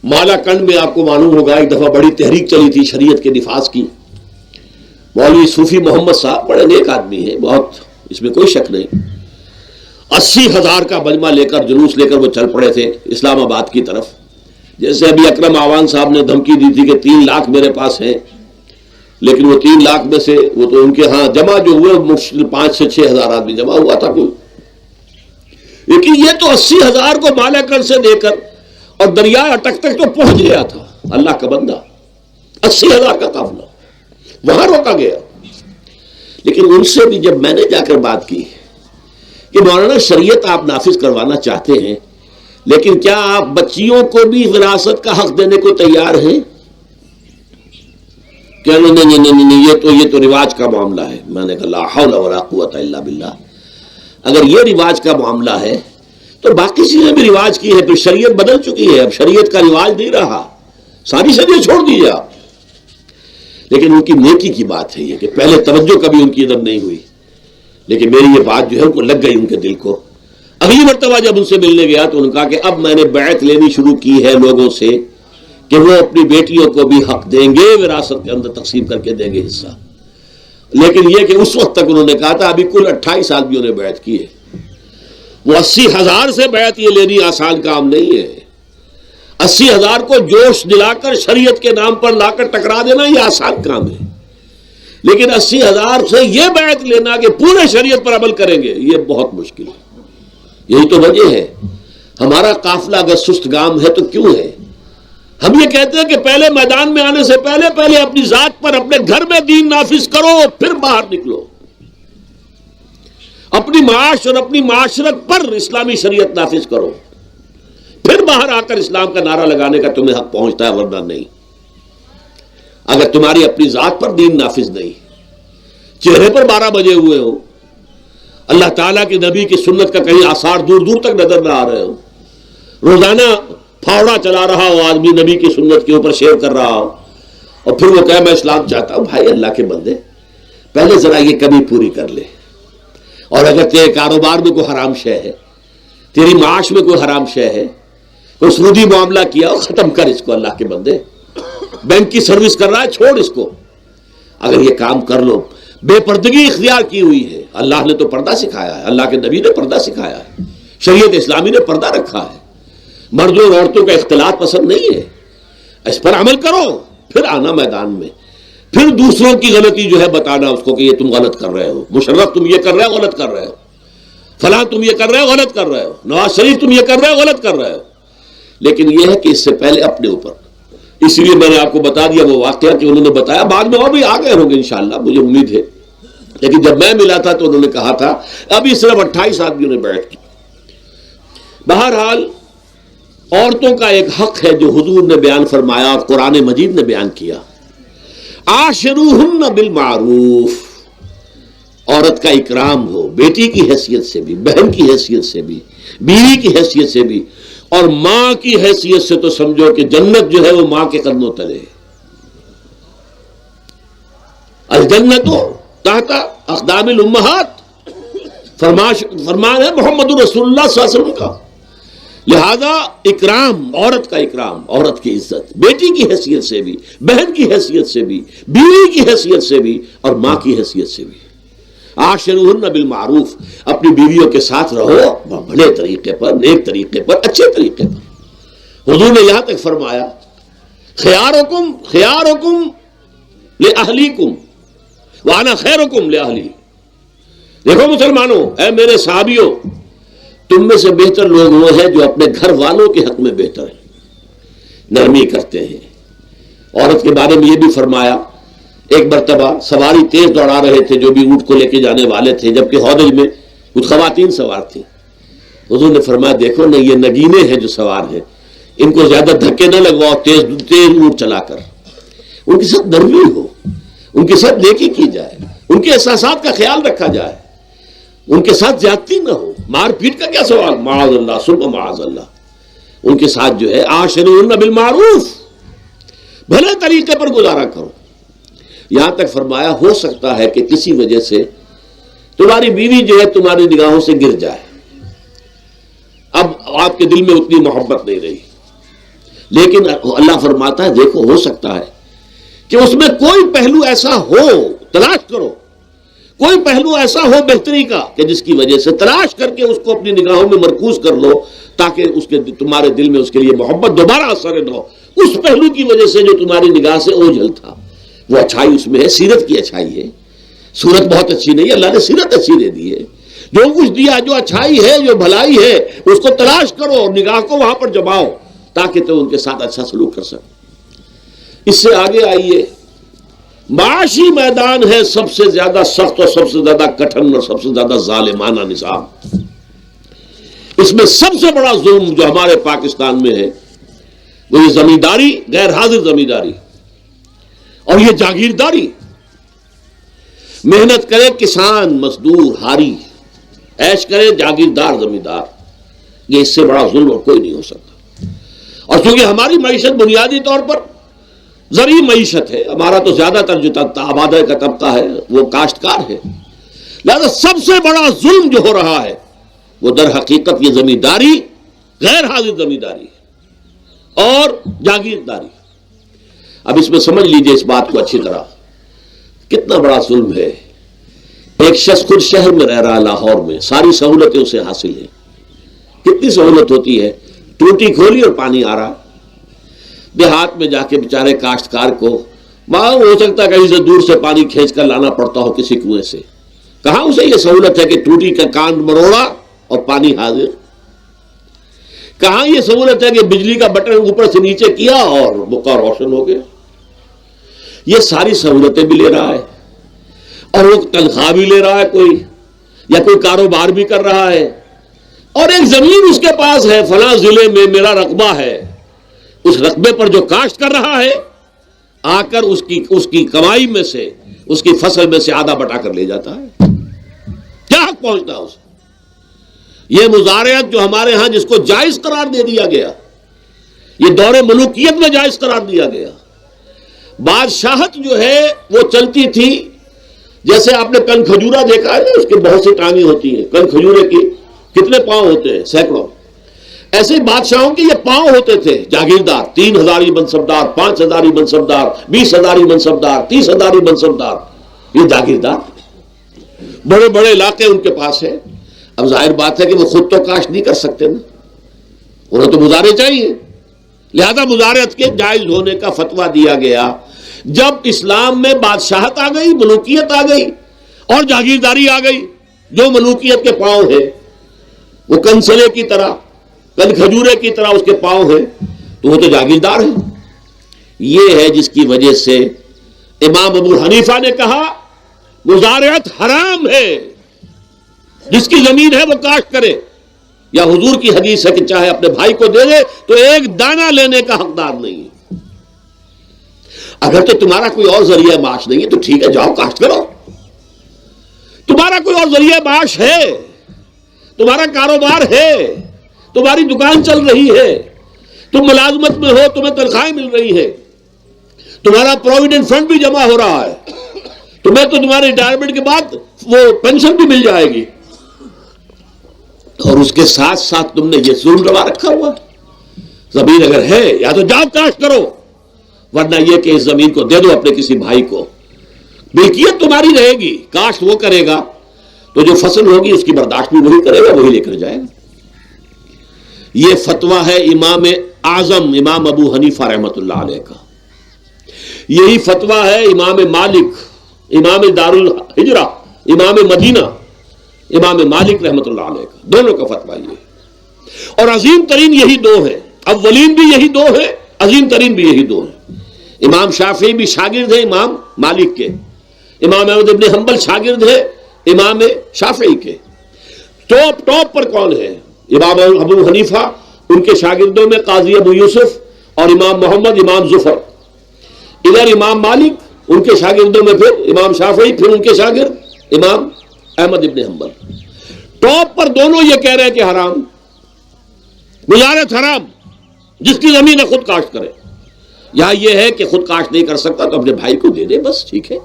مالا کنڈ میں آپ کو معلوم ہوگا ایک دفعہ بڑی تحریک چلی تھی شریعت کے نفاذ کی. مولوی صوفی محمد صاحب بڑے نیک آدمی ہیں، بہت، اس میں کوئی شک نہیں. 80,000 کا مجمع لے کر، جلوس لے کر وہ چل پڑے تھے اسلام آباد کی طرف. جیسے ابھی اکرم آوان صاحب نے دھمکی دی تھی کہ 3 لاکھ میرے پاس ہیں، لیکن وہ 3 لاکھ میں سے وہ تو ان کے ہاں جمع جو ہوئے مشکل 5 سے 6 ہزار آدمی جمع ہوا تھا کوئی. لیکن یہ تو 80,000 کو مالا کنڈ سے لے کر اور دریائے اٹک تک تو پہنچ گیا تھا. اللہ کا بندہ، 80,000 کا قافلہ وہاں روکا گیا. لیکن ان سے بھی جب میں نے جا کر بات کی کہ مولانا شریعت آپ نافذ کروانا چاہتے ہیں، لیکن کیا آپ بچیوں کو بھی وراثت کا حق دینے کو تیار ہیں؟ کہ نہیں، یہ تو رواج کا معاملہ ہے. میں نے کہا لا حول ولا قوت الا باللہ. اگر یہ رواج کا معاملہ ہے تو باقی چیزیں بھی رواج کی ہے. پھر شریعت بدل چکی ہے، اب شریعت کا رواج نہیں رہا، ساری شریعت چھوڑ دیجیے آپ. لیکن ان کی نیکی کی بات ہے یہ کہ پہلے توجہ کبھی ان کی ادھر نہیں ہوئی، لیکن میری یہ بات جو ہے ان کو لگ گئی ان کے دل کو. اگلی مرتبہ جب ان سے ملنے گیا تو انہوں نے کہا کہ اب میں نے بیعت لینی شروع کی ہے لوگوں سے کہ وہ اپنی بیٹیوں کو بھی حق دیں گے، وراثت کے اندر تقسیم کر کے دیں گے حصہ. لیکن یہ کہ اس وقت تک انہوں نے کہا تھا ابھی کل 28 آدمیوں نے بیعت کی ہے. وہ 80,000 سے بیعت یہ لینی آسان کام نہیں ہے. 80,000 کو جوش دلا کر شریعت کے نام پر لا کر ٹکرا دینا یہ آسان کام ہے، لیکن 80,000 سے یہ بیعت لینا کہ پورے شریعت پر عمل کریں گے یہ بہت مشکل ہے. یہی تو وجہ ہے ہمارا قافلہ اگر سست گام ہے تو کیوں ہے؟ ہم یہ کہتے ہیں کہ پہلے میدان میں آنے سے پہلے اپنی ذات پر، اپنے گھر میں دین نافذ کرو، پھر باہر نکلو. اپنی معاش اور اپنی معاشرت پر اسلامی شریعت نافذ کرو، پھر باہر آ کر اسلام کا نعرہ لگانے کا تمہیں حق پہنچتا ہے، ورنہ نہیں. اگر تمہاری اپنی ذات پر دین نافذ نہیں، چہرے پر 12 بجے ہوئے ہو، اللہ تعالیٰ کے نبی کی سنت کا کہیں آثار دور دور تک نظر نہ آ رہے ہو، روزانہ پھاوڑا چلا رہا ہو آدمی نبی کی سنت کے اوپر شیو کر رہا ہو، اور پھر وہ کہے میں اسلام چاہتا ہوں. بھائی اللہ کے بندے، پہلے ذرا یہ کمی پوری کر لے. اور اگر تیرے کاروبار میں کوئی حرام شے ہے، تیری معاش میں کوئی حرام شے ہے، کوئی سودی معاملہ کیا ہو، ختم کر اس کو. اللہ کے بندے، بینک کی سروس کر رہا ہے، چھوڑ اس کو. اگر یہ کام کر لو، بے پردگی اختیار کی ہوئی ہے. اللہ نے تو پردہ سکھایا ہے، اللہ کے نبی نے پردہ سکھایا ہے، شریعت اسلامی نے پردہ رکھا ہے. مردوں اور عورتوں کا اختلاط پسند نہیں ہے. اس پر عمل کرو، پھر آنا میدان میں، پھر دوسروں کی غلطی جو ہے بتانا اس کو کہ یہ تم غلط کر رہے ہو، مشرف تم یہ کر رہے ہو، غلط کر رہے ہو، فلاں تم یہ کر رہے ہو، غلط کر رہے ہو، نواز شریف تم یہ کر رہے ہو، غلط کر رہے ہو. لیکن یہ ہے کہ اس سے پہلے اپنے اوپر، اس لیے میں نے آپ کو بتا دیا وہ واقعہ کہ انہوں نے بتایا، بعد میں اور بھی آ گئے ہوں گے انشاءاللہ، مجھے امید ہے. لیکن جب میں ملا تھا تو انہوں نے کہا تھا ابھی صرف 28 آدمیوں نے بیعت کی. بہرحال عورتوں کا ایک حق ہے جو حضور نے بیان فرمایا اور قرآن مجید نے بیان کیا، عاشروہن بالمعروف. عورت کا اکرام ہو، بیٹی کی حیثیت سے بھی، بہن کی حیثیت سے بھی، بیوی کی حیثیت سے بھی، اور ماں کی حیثیت سے تو سمجھو کہ جنت جو ہے وہ ماں کے قدموں تلے ہے۔ الجنت تحت اقدام الامہات، فرمان ہے محمد رسول اللہ صلی اللہ علیہ وسلم کا۔ لہذا اکرام، عورت کا اکرام، عورت کی عزت، بیٹی کی حیثیت سے بھی، بہن کی حیثیت سے بھی، بیوی کی حیثیت سے بھی، اور ماں کی حیثیت سے بھی۔ عاشروہن بالمعروف، اپنی بیویوں کے ساتھ رہو بھلے طریقے پر، نیک طریقے پر، اچھے طریقے پر۔ حضور نے یہاں تک فرمایا خیارکم خیارکم لأہلیکم وانا خیرکم لأہلی۔ دیکھو مسلمانوں، اے میرے صحابیوں، تم میں سے بہتر لوگ وہ ہیں جو اپنے گھر والوں کے حق میں بہتر ہیں، نرمی کرتے ہیں۔ عورت کے بارے میں یہ بھی فرمایا، ایک مرتبہ سواری تیز دوڑا رہے تھے جو بھی اونٹ کو لے کے جانے والے تھے، جبکہ ہودج میں کچھ خواتین سوار تھیں۔ حضور نے فرمایا دیکھو نا، یہ نگینے ہیں جو سوار ہیں، ان کو زیادہ دھکے نہ لگواؤ تیز اونٹ چلا کر، ان کے ساتھ نرمی ہو، ان کے ساتھ نیکی کی جائے، ان کے احساسات کا خیال رکھا جائے، ان کے ساتھ زیادتی نہ ہو۔ مار پیٹ کا کیا سوال، معاذ اللہ ثم معاذ اللہ۔ ان کے ساتھ جو ہے عاشروہن بالمعروف، بھلے طریقے پر گزارا کرو۔ یہاں تک فرمایا ہو سکتا ہے کہ کسی وجہ سے تمہاری بیوی جو ہے تمہاری نگاہوں سے گر جائے، اب آپ کے دل میں اتنی محبت نہیں رہی، لیکن اللہ فرماتا ہے دیکھو ہو سکتا ہے کہ اس میں کوئی پہلو ایسا ہو، تلاش کرو، کوئی پہلو ایسا ہو بہتری کا کہ جس کی وجہ سے تلاش کر کے اس کو اپنی نگاہوں میں مرکوز کر لو، تاکہ اس کے تمہارے دل میں اس کے لیے محبت دوبارہ اثر نہ ہو، اس پہلو کی وجہ سے جو تمہاری نگاہ سے اوجھل تھا۔ وہ اچھائی اس میں ہے، سیرت کی اچھائی ہے، صورت بہت اچھی نہیں ہے، اللہ نے سیرت اچھی دے دی ہے، جو کچھ دیا، جو اچھائی ہے، جو بھلائی ہے، اس کو تلاش کرو اور نگاہ کو وہاں پر جماؤ تاکہ تم ان کے ساتھ اچھا سلوک کر سکو۔ اس سے آگے آئیے، معاشی میدان ہے سب سے زیادہ سخت اور سب سے زیادہ کٹھن اور سب سے زیادہ ظالمانہ نظام۔ اس میں سب سے بڑا ظلم جو ہمارے پاکستان میں ہے وہ یہ زمینداری، غیر حاضر زمینداری، اور یہ جاگیرداری۔ محنت کرے کسان مزدور ہاری، عیش کرے جاگیردار زمیندار، یہ اس سے بڑا ظلم اور کوئی نہیں ہو سکتا۔ اور چونکہ ہماری معیشت بنیادی طور پر زرعی معیشت ہے، ہمارا تو زیادہ تر جو آبادی کا طبقہ ہے وہ کاشتکار ہے، لہذا سب سے بڑا ظلم جو ہو رہا ہے وہ در حقیقت یہ زمینداری، غیر حاضر زمینداری اور جاگیرداری۔ اب اس میں سمجھ لیجئے اس بات کو اچھی طرح، کتنا بڑا ظلم ہے۔ ایک شخص خود شہر میں رہ رہا، لاہور میں، ساری سہولتیں اسے حاصل ہیں، کتنی سہولت ہوتی ہے، ٹوٹی کھولی اور پانی آ رہا۔ دیہات میں جا کے بیچارے کاشتکار کو وہاں ہو سکتا ہے کہیں سے دور سے پانی کھینچ کر لانا پڑتا ہو کسی کنویں سے، کہاں اسے یہ سہولت ہے کہ ٹوٹی کا کان مروڑا اور پانی حاضر، کہاں یہ سہولت ہے کہ بجلی کا بٹن اوپر سے نیچے کیا اور بقا روشن ہو گیا۔ یہ ساری سہولتیں بھی لے رہا ہے اور وہ تنخواہ بھی لے رہا ہے کوئی، یا کوئی کاروبار بھی کر رہا ہے، اور ایک زمین اس کے پاس ہے، فلاں ضلع میں میرا رقبہ ہے، اس رقبے پر جو کاشت کر رہا ہے آ کر اس کی کمائی میں سے، اس کی فصل میں سے آدھا بٹا کر لے جاتا ہے۔ کیا حق پہنچتا ہے اسے؟ یہ مزارعت جو ہمارے ہاں جس کو جائز قرار دے دیا گیا، یہ دور ملوکیت میں جائز قرار دیا گیا۔ بادشاہت جو ہے وہ چلتی تھی، جیسے آپ نے کن کھجورا دیکھا ہے نا، اس کے بہت سی ٹانگیں ہوتی ہیں، کن کھجورے کی کتنے پاؤں ہوتے ہیں، سینکڑوں۔ ایسے بادشاہوں کے یہ پاؤں ہوتے تھے، جاگیردار، 3000 منصبدار، 5000 منصبدار، 20,000 منصبدار، 30,000 منصبدار، یہ جاگیردار بڑے بڑے علاقے ان کے پاس ہے۔ اب ظاہر بات ہے کہ وہ خود تو کاشت نہیں کر سکتے نا، انہیں تو مزارع چاہیے، لہذا مزارعت کے جائز ہونے کا فتویٰ دیا گیا۔ جب اسلام میں بادشاہت آ گئی، ملوکیت آ گئی اور جاگیرداری آ گئی، جو ملوکیت کے پاؤں ہے وہ کنسلے کی طرح، کن کھجورے کی طرح اس کے پاؤں ہیں، تو وہ تو جاگیردار ہے۔ یہ ہے جس کی وجہ سے امام ابو حنیفہ نے کہا مزارعت حرام ہے، جس کی زمین ہے وہ کاشت کرے، یا حضور کی حدیث ہے کہ چاہے اپنے بھائی کو دے دے تو ایک دانہ لینے کا حقدار نہیں ہے۔ اگر تو تمہارا کوئی اور ذریعہ معاش نہیں ہے تو ٹھیک ہے، جاؤ کاشت کرو، تمہارا کوئی اور ذریعہ معاش ہے تمہارا کاروبار ہے، تمہاری دکان چل رہی ہے، تم ملازمت میں ہو، تمہیں تنخواہیں مل رہی ہے، تمہارا پروویڈنٹ فنڈ بھی جمع ہو رہا ہے، تمہیں تو تمہارے ریٹائرمنٹ کے بعد وہ پینشن بھی مل جائے گی، اور اس کے ساتھ ساتھ تم نے یہ ظلم روا رکھا ہوا ہے۔ زمین اگر ہے یا تو جاؤ کاشت کرو، ورنہ یہ کہ اس زمین کو دے دو اپنے کسی بھائی کو، ملکیت تمہاری رہے گی، کاشت وہ کرے گا تو جو فصل ہوگی اس کی برداشت بھی وہی کرے گا، وہی لے کر جائے گا۔ یہ فتویٰ ہے امام اعظم امام ابو حنیفہ رحمۃ اللہ علیہ کا، یہی فتویٰ ہے امام مالک امام دار الحجرہ امام مدینہ امام مالک رحمۃ اللہ علیہ کا، دونوں کا فتویٰ یہ ہے، اور عظیم ترین یہی دو ہیں، اولین بھی یہی دو ہیں، عظیم ترین بھی یہی دو ہیں۔ امام شافعی بھی شاگرد ہیں امام مالک کے، امام احمد ابن حنبل شاگرد ہے امام شافعی کے۔ ٹاپ پر کون ہے؟ امام ابو حنیفہ، ان کے شاگردوں میں قاضی ابو یوسف اور امام محمد امام ظفر، ادھر امام مالک، ان کے شاگردوں میں پھر امام شافعی، پھر ان کے شاگرد امام احمد ابن حنبل۔ ٹاپ پر دونوں یہ کہہ رہے ہیں کہ حرام، مزارعت حرام، جس کی زمین ہے خود کاشت کرے۔ یہاں یہ ہے کہ خود کاشت نہیں کر سکتا تو اپنے بھائی کو دے دے، بس ٹھیک ہے،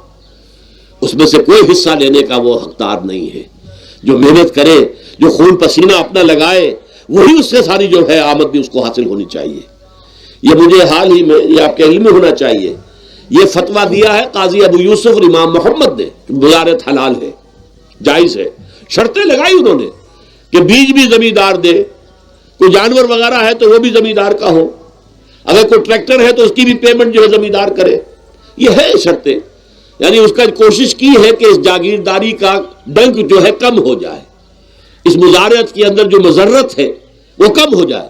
اس میں سے کوئی حصہ لینے کا وہ حقدار نہیں ہے۔ جو محنت کرے، جو خون پسینہ اپنا لگائے، وہی اس سے ساری جو ہے آمد بھی اس کو حاصل ہونی چاہیے۔ یہ مجھے حال ہی میں، یہ آپ کے علم میں ہونا چاہیے، یہ فتویٰ دیا ہے قاضی ابو یوسف اور امام محمد نے، مزارعت حلال ہے، جائز ہے۔ شرطیں لگائی انہوں نے کہ بیج بھی زمیندار دے، کوئی جانور وغیرہ ہے تو وہ بھی زمیندار کا ہو، اگر کوئی ٹریکٹر ہے تو اس کی بھی پیمنٹ جو ہے زمیندار کرے، یہ ہے شرطیں۔ یعنی اس کا کوشش کی ہے کہ اس جاگیرداری کا ڈنک جو ہے کم ہو جائے، اس مزارعت کے اندر جو مضرت ہے وہ کم ہو جائے،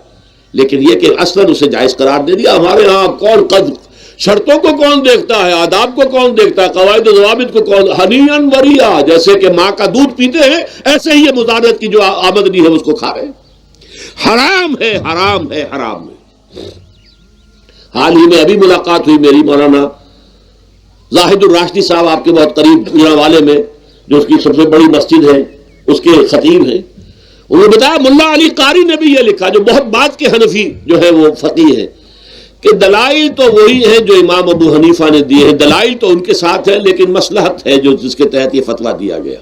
لیکن یہ کہ اصلاً اسے جائز قرار دے دیا۔ ہمارے ہاں کون شرطوں کو کون دیکھتا ہے، آداب کو کون دیکھتا ہے، قواعد و ضوابط کو کون، ہنیئن وریا، جیسے کہ ماں کا دودھ پیتے ہیں ایسے ہی یہ مزارعت کی جو آمدنی ہے اس کو کھا رہے ہیں۔ حرام ہے، حرام ہے، حرام ہے۔ حال ہی میں ابھی ملاقات ہوئی میری مولانا زاہد الراشدی صاحب، آپ کے بہت قریب گجرانوالے میں، جو اس کی سب سے بڑی مسجد ہے، اس کے خطیب ہیں۔ انہوں نے بتایا ملا علی قاری نے بھی یہ لکھا، جو بہت بعد کے حنفی جو ہے وہ فقیہ ہے، کہ دلائل تو وہی ہیں جو امام ابو حنیفہ نے دیے ہیں، دلائل تو ان کے ساتھ ہے، لیکن مصلحت ہے جو جس کے تحت یہ فتویٰ دیا گیا۔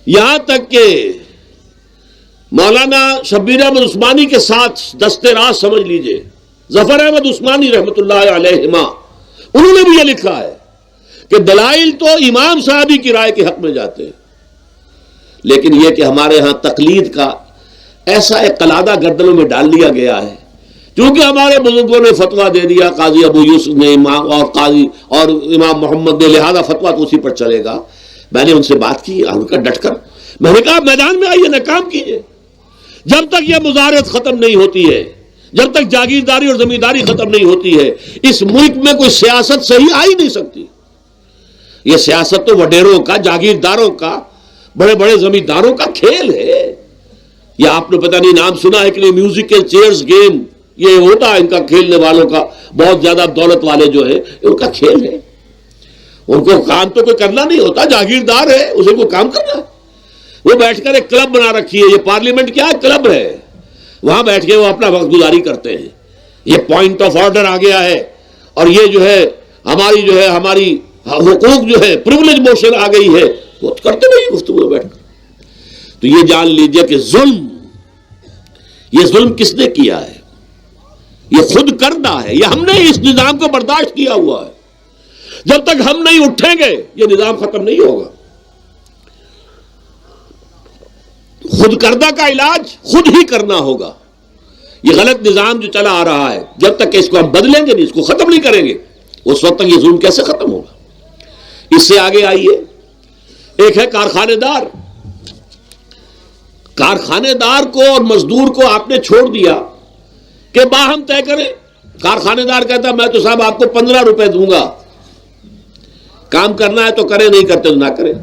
یہاں تک کہ مولانا شبیر احمد عثمانی کے ساتھ دست راست سمجھ لیجئے ظفر احمد عثمانی رحمۃ اللہ علیہما، انہوں نے بھی یہ لکھا ہے کہ دلائل تو امام صاحبی کی رائے کے حق میں جاتے ہیں، لیکن یہ کہ ہمارے ہاں تقلید کا ایسا ایک قلادہ گردنوں میں ڈال لیا گیا ہے، کیونکہ ہمارے بزرگوں نے فتویٰ دے دیا، قاضی ابو یوسف نے اور قاضی اور امام محمد نے، لہذا فتویٰ تو اسی پر چلے گا۔ میں نے ان سے بات کی ان کا ڈٹ کر، میں نے کہا میدان میں آئیے نا، کام کیجیے، جب تک یہ مزارعت ختم نہیں ہوتی ہے، جب تک جاگیرداری اور زمینداری ختم نہیں ہوتی ہے، اس ملک میں کوئی سیاست صحیح آ ہی نہیں سکتی۔ یہ سیاست تو وڈیروں کا، جاگیرداروں کا، بڑے بڑے زمینداروں کا کھیل ہے۔ یہ آپ نے پتہ نہیں نام سنا ہے کہ نہیں، میوزیکل چیئرز گیم، یہ ہوتا ہے ان کا کھیلنے والوں کا، بہت زیادہ دولت والے جو ہے ان کا کھیل ہے۔ ان کو کام تو کوئی کرنا نہیں ہوتا، جاگیردار ہے، اسے کوئی کام کرنا ہے، وہ بیٹھ کر ایک کلب بنا رکھی ہے، یہ پارلیمنٹ کیا کلب ہے، وہاں بیٹھ کے وہ اپنا وقت گزاری کرتے ہیں۔ یہ پوائنٹ آف آرڈر آ گیا ہے، اور یہ جو ہے ہماری حقوق جو ہے پریولیج موشن آ گئی ہے، وہ کرتے نہیں گفتگو بیٹھ کر۔ تو یہ جان لیجئے کہ یہ ظلم کس نے کیا ہے؟ یہ خود کردہ ہے، یہ ہم نے اس نظام کو برداشت کیا ہوا ہے۔ جب تک ہم نہیں اٹھیں گے یہ نظام ختم نہیں ہوگا۔ خود کردہ کا علاج خود ہی کرنا ہوگا۔ یہ غلط نظام جو چلا آ رہا ہے، جب تک کہ اس کو ہم بدلیں گے نہیں، اس کو ختم نہیں کریں گے، اس وقت تک یہ ظلم کیسے ختم ہوگا؟ اس سے آگے آئیے، ایک ہے کارخانے دار۔ کارخانے دار کو اور مزدور کو آپ نے چھوڑ دیا کہ باہم طے کریں۔ کارخانے دار کہتا ہے میں تو صاحب آپ کو 15 روپے دوں گا، کام کرنا ہے تو کریں، نہیں کرتے تو نہ کریں۔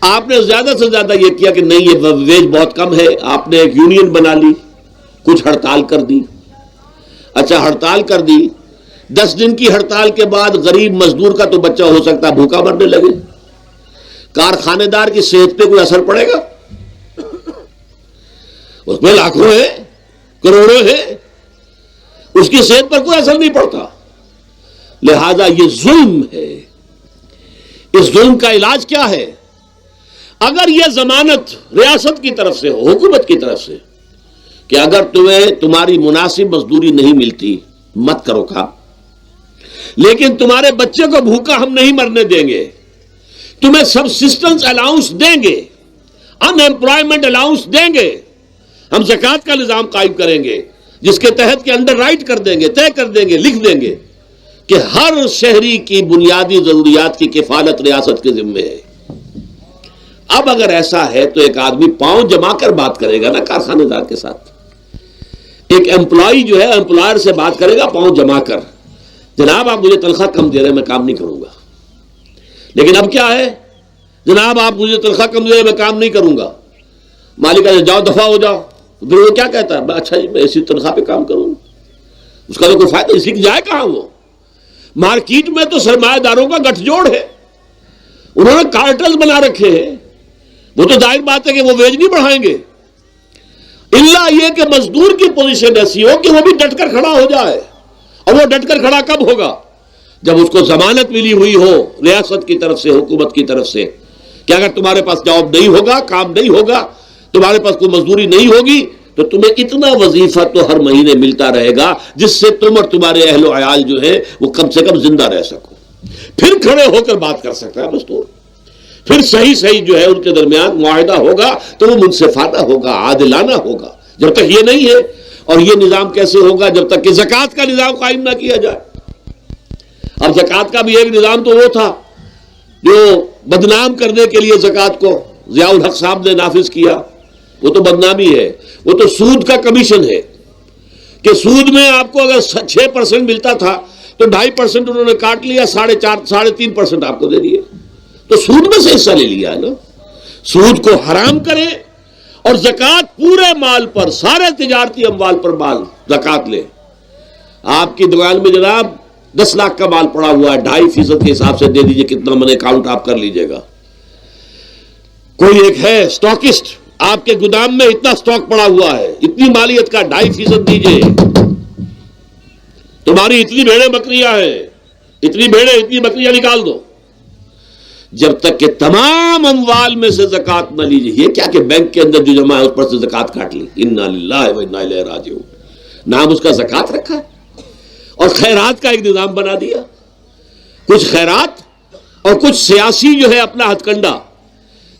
آپ نے زیادہ سے زیادہ یہ کیا کہ نہیں، یہ ویج بہت کم ہے، آپ نے ایک یونین بنا لی، کچھ ہڑتال کر دی۔ اچھا ہڑتال کر دی، 10 دن کی ہڑتال کے بعد غریب مزدور کا تو بچہ ہو سکتا ہے بھوکا مرنے لگے، کارخانے دار کی صحت پہ کوئی اثر پڑے گا؟ اس میں لاکھوں ہیں، کروڑوں ہیں، اس کی صحت پر کوئی اثر نہیں پڑتا. لہذا یہ ظلم ہے. اس ظلم کا علاج کیا ہے؟ اگر یہ ضمانت ریاست کی طرف سے ہو، حکومت کی طرف سے، کہ اگر تمہیں تمہاری مناسب مزدوری نہیں ملتی مت کرو کام، لیکن تمہارے بچے کو بھوکا ہم نہیں مرنے دیں گے، تمہیں سبسسٹنس الاؤنس دیں گے، ان امپلائمنٹ الاؤنس دیں گے، ہم زکوٰۃ کا نظام قائم کریں گے جس کے تحت کہ انڈر رائٹ کر دیں گے، طے کر دیں گے، لکھ دیں گے کہ ہر شہری کی بنیادی ضروریات کی کفالت ریاست کے ذمے ہے. اب اگر ایسا ہے تو ایک آدمی پاؤں جما کر بات کرے گا نا کارخانے دار کے ساتھ. ایک امپلائی جو ہے امپلائر سے بات کرے گا پاؤں جما کر، جناب آپ مجھے تنخواہ کم دے رہے ہیں میں کام نہیں کروں گا. لیکن اب کیا ہے؟ جناب آپ مجھے تنخواہ کم دے رہے ہیں میں کام نہیں کروں گا. مالک کہتا ہے جاؤ دفعہ ہو جاؤ. پھر وہ کیا کہتا ہے؟ اچھا جی میں اسی تنخواہ پہ کام کروں. اس کا تو کوئی فائدہ، سیکھ جائے کہاں وہ؟ مارکیٹ میں تو سرمایہ داروں کا گٹھ جوڑ ہے، انہوں نے کارٹلز بنا رکھے ہیں. وہ تو ظاہر بات ہے کہ وہ ویج نہیں بڑھائیں گے، الا یہ کہ مزدور کی پوزیشن ایسی ہو کہ وہ بھی ڈٹ کر کھڑا ہو جائے. اور وہ ڈٹ کر کھڑا کب ہوگا؟ جب اس کو ضمانت ملی ہوئی ہو ریاست کی طرف سے، حکومت کی طرف سے، کہ اگر تمہارے پاس جاب نہیں ہوگا، کام نہیں ہوگا، تمہارے پاس کوئی مزدوری نہیں ہوگی تو تمہیں اتنا وظیفہ تو ہر مہینے ملتا رہے گا جس سے تم اور تمہارے اہل و عیال جو ہے وہ کم سے کم زندہ رہ سکو. پھر کھڑے ہو کر بات کر سکتا ہے مزدور. پھر صحیح جو ہے ان کے درمیان معاہدہ ہوگا تو وہ منصفانہ ہوگا، عادلانہ ہوگا. جب تک یہ نہیں ہے، اور یہ نظام کیسے ہوگا جب تک کہ زکوٰۃ کا نظام قائم نہ کیا جائے. اب زکوٰۃ کا بھی ایک نظام تو وہ تھا جو بدنام کرنے کے لیے زکوٰۃ کو ضیاء الحق صاحب نے نافذ کیا، وہ تو بدنامی ہے. وہ تو سود کا کمیشن ہے کہ سود میں آپ کو اگر 6% ملتا تھا تو 2.5% انہوں نے کاٹ لیا، 3.5% آپ کو دے دیے. تو سود میں سے حصہ لے لیا ہے نا. سود کو حرام کرے اور زکوٰۃ پورے مال پر، سارے تجارتی اموال پر مال زکوٰۃ لے. آپ کی دکان میں جناب 10 لاکھ کا مال پڑا ہوا ہے، 2.5% کے حساب سے دے دیجئے، کتنا من اکاؤنٹ آپ کر لیجئے گا. کوئی ایک ہے اسٹاکسٹ، آپ کے گودام میں اتنا سٹاک پڑا ہوا ہے، اتنی مالیت کا 2.5% دیجئے. تمہاری اتنی بھیڑیں بکریاں ہیں، اتنی بھیڑیں اتنی بکریاں نکال دو. جب تک کہ تمام اموال میں سے زکوٰۃ نہ لیجیے. یہ کیا کہ بینک کے اندر جو جمع ہے اس پر سے زکوٰۃ کاٹ لی. انا للہ و انا الیہ راجعون. نام اس کا زکوٰۃ رکھا ہے اور خیرات کا ایک نظام بنا دیا. کچھ خیرات اور کچھ سیاسی جو ہے اپنا ہتھ کنڈا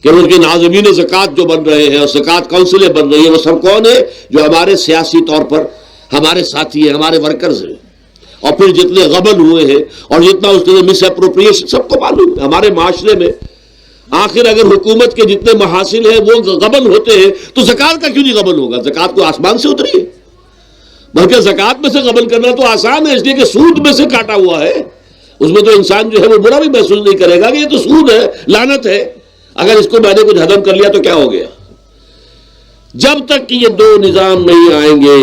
کہ ان کے ناظمین زکوٰۃ جو بن رہے ہیں اور زکوٰۃ کونسلیں بن رہی ہیں، وہ سب کون ہے؟ جو ہمارے سیاسی طور پر ہمارے ساتھی ہیں، ہمارے ورکرز ہیں. اور پھر جتنے غبن ہوئے ہیں اور جتنا اس کے مس اپروپریشن سب کو معلوم ہے ہمارے معاشرے میں. آخر اگر حکومت کے جتنے محاصل ہیں وہ غبن ہوتے ہیں تو زکوٰۃ کا کیوں نہیں غبن ہوگا؟ زکوٰۃ کو آسمان سے اتری ہے، بلکہ زکوٰۃ میں سے غبن کرنا تو آسان ہے، اس لیے کہ سود میں سے کاٹا ہوا ہے. اس میں تو انسان جو ہے وہ برا بھی محسوس نہیں کرے گا کہ یہ تو سود ہے، لعنت ہے، اگر اس کو میں نے کچھ ہضم کر لیا تو کیا ہو گیا. جب تک کہ یہ دو نظام نہیں آئیں گے،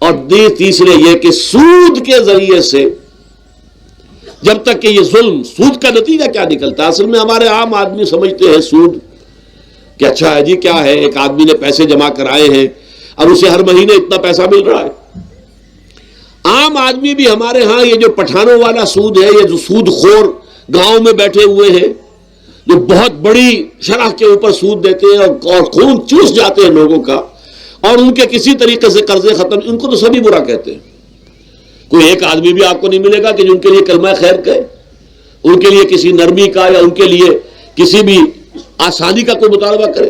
اور تیسرے یہ کہ سود کے ذریعے سے جب تک کہ یہ ظلم، سود کا نتیجہ کیا نکلتا ہے؟ اصل میں ہمارے عام آدمی سمجھتے ہیں سود کہ اچھا ہے جی، کیا ہے، ایک آدمی نے پیسے جمع کرائے ہیں، اب اسے ہر مہینے اتنا پیسہ مل رہا ہے. عام آدمی بھی ہمارے ہاں یہ جو پٹھانوں والا سود ہے، یہ جو سود خور گاؤں میں بیٹھے ہوئے ہیں جو بہت بڑی شرح کے اوپر سود دیتے ہیں اور خون چوس جاتے ہیں لوگوں کا، اور ان کے کسی طریقے سے قرضے ختم، ان کو تو سبھی برا کہتے ہیں. کوئی ایک آدمی بھی آپ کو نہیں ملے گا کہ جن کے لیے کلمہ خیر کہے، ان کے لیے کسی نرمی کا یا ان کے لیے کسی بھی آسانی کا کوئی مطالبہ کرے.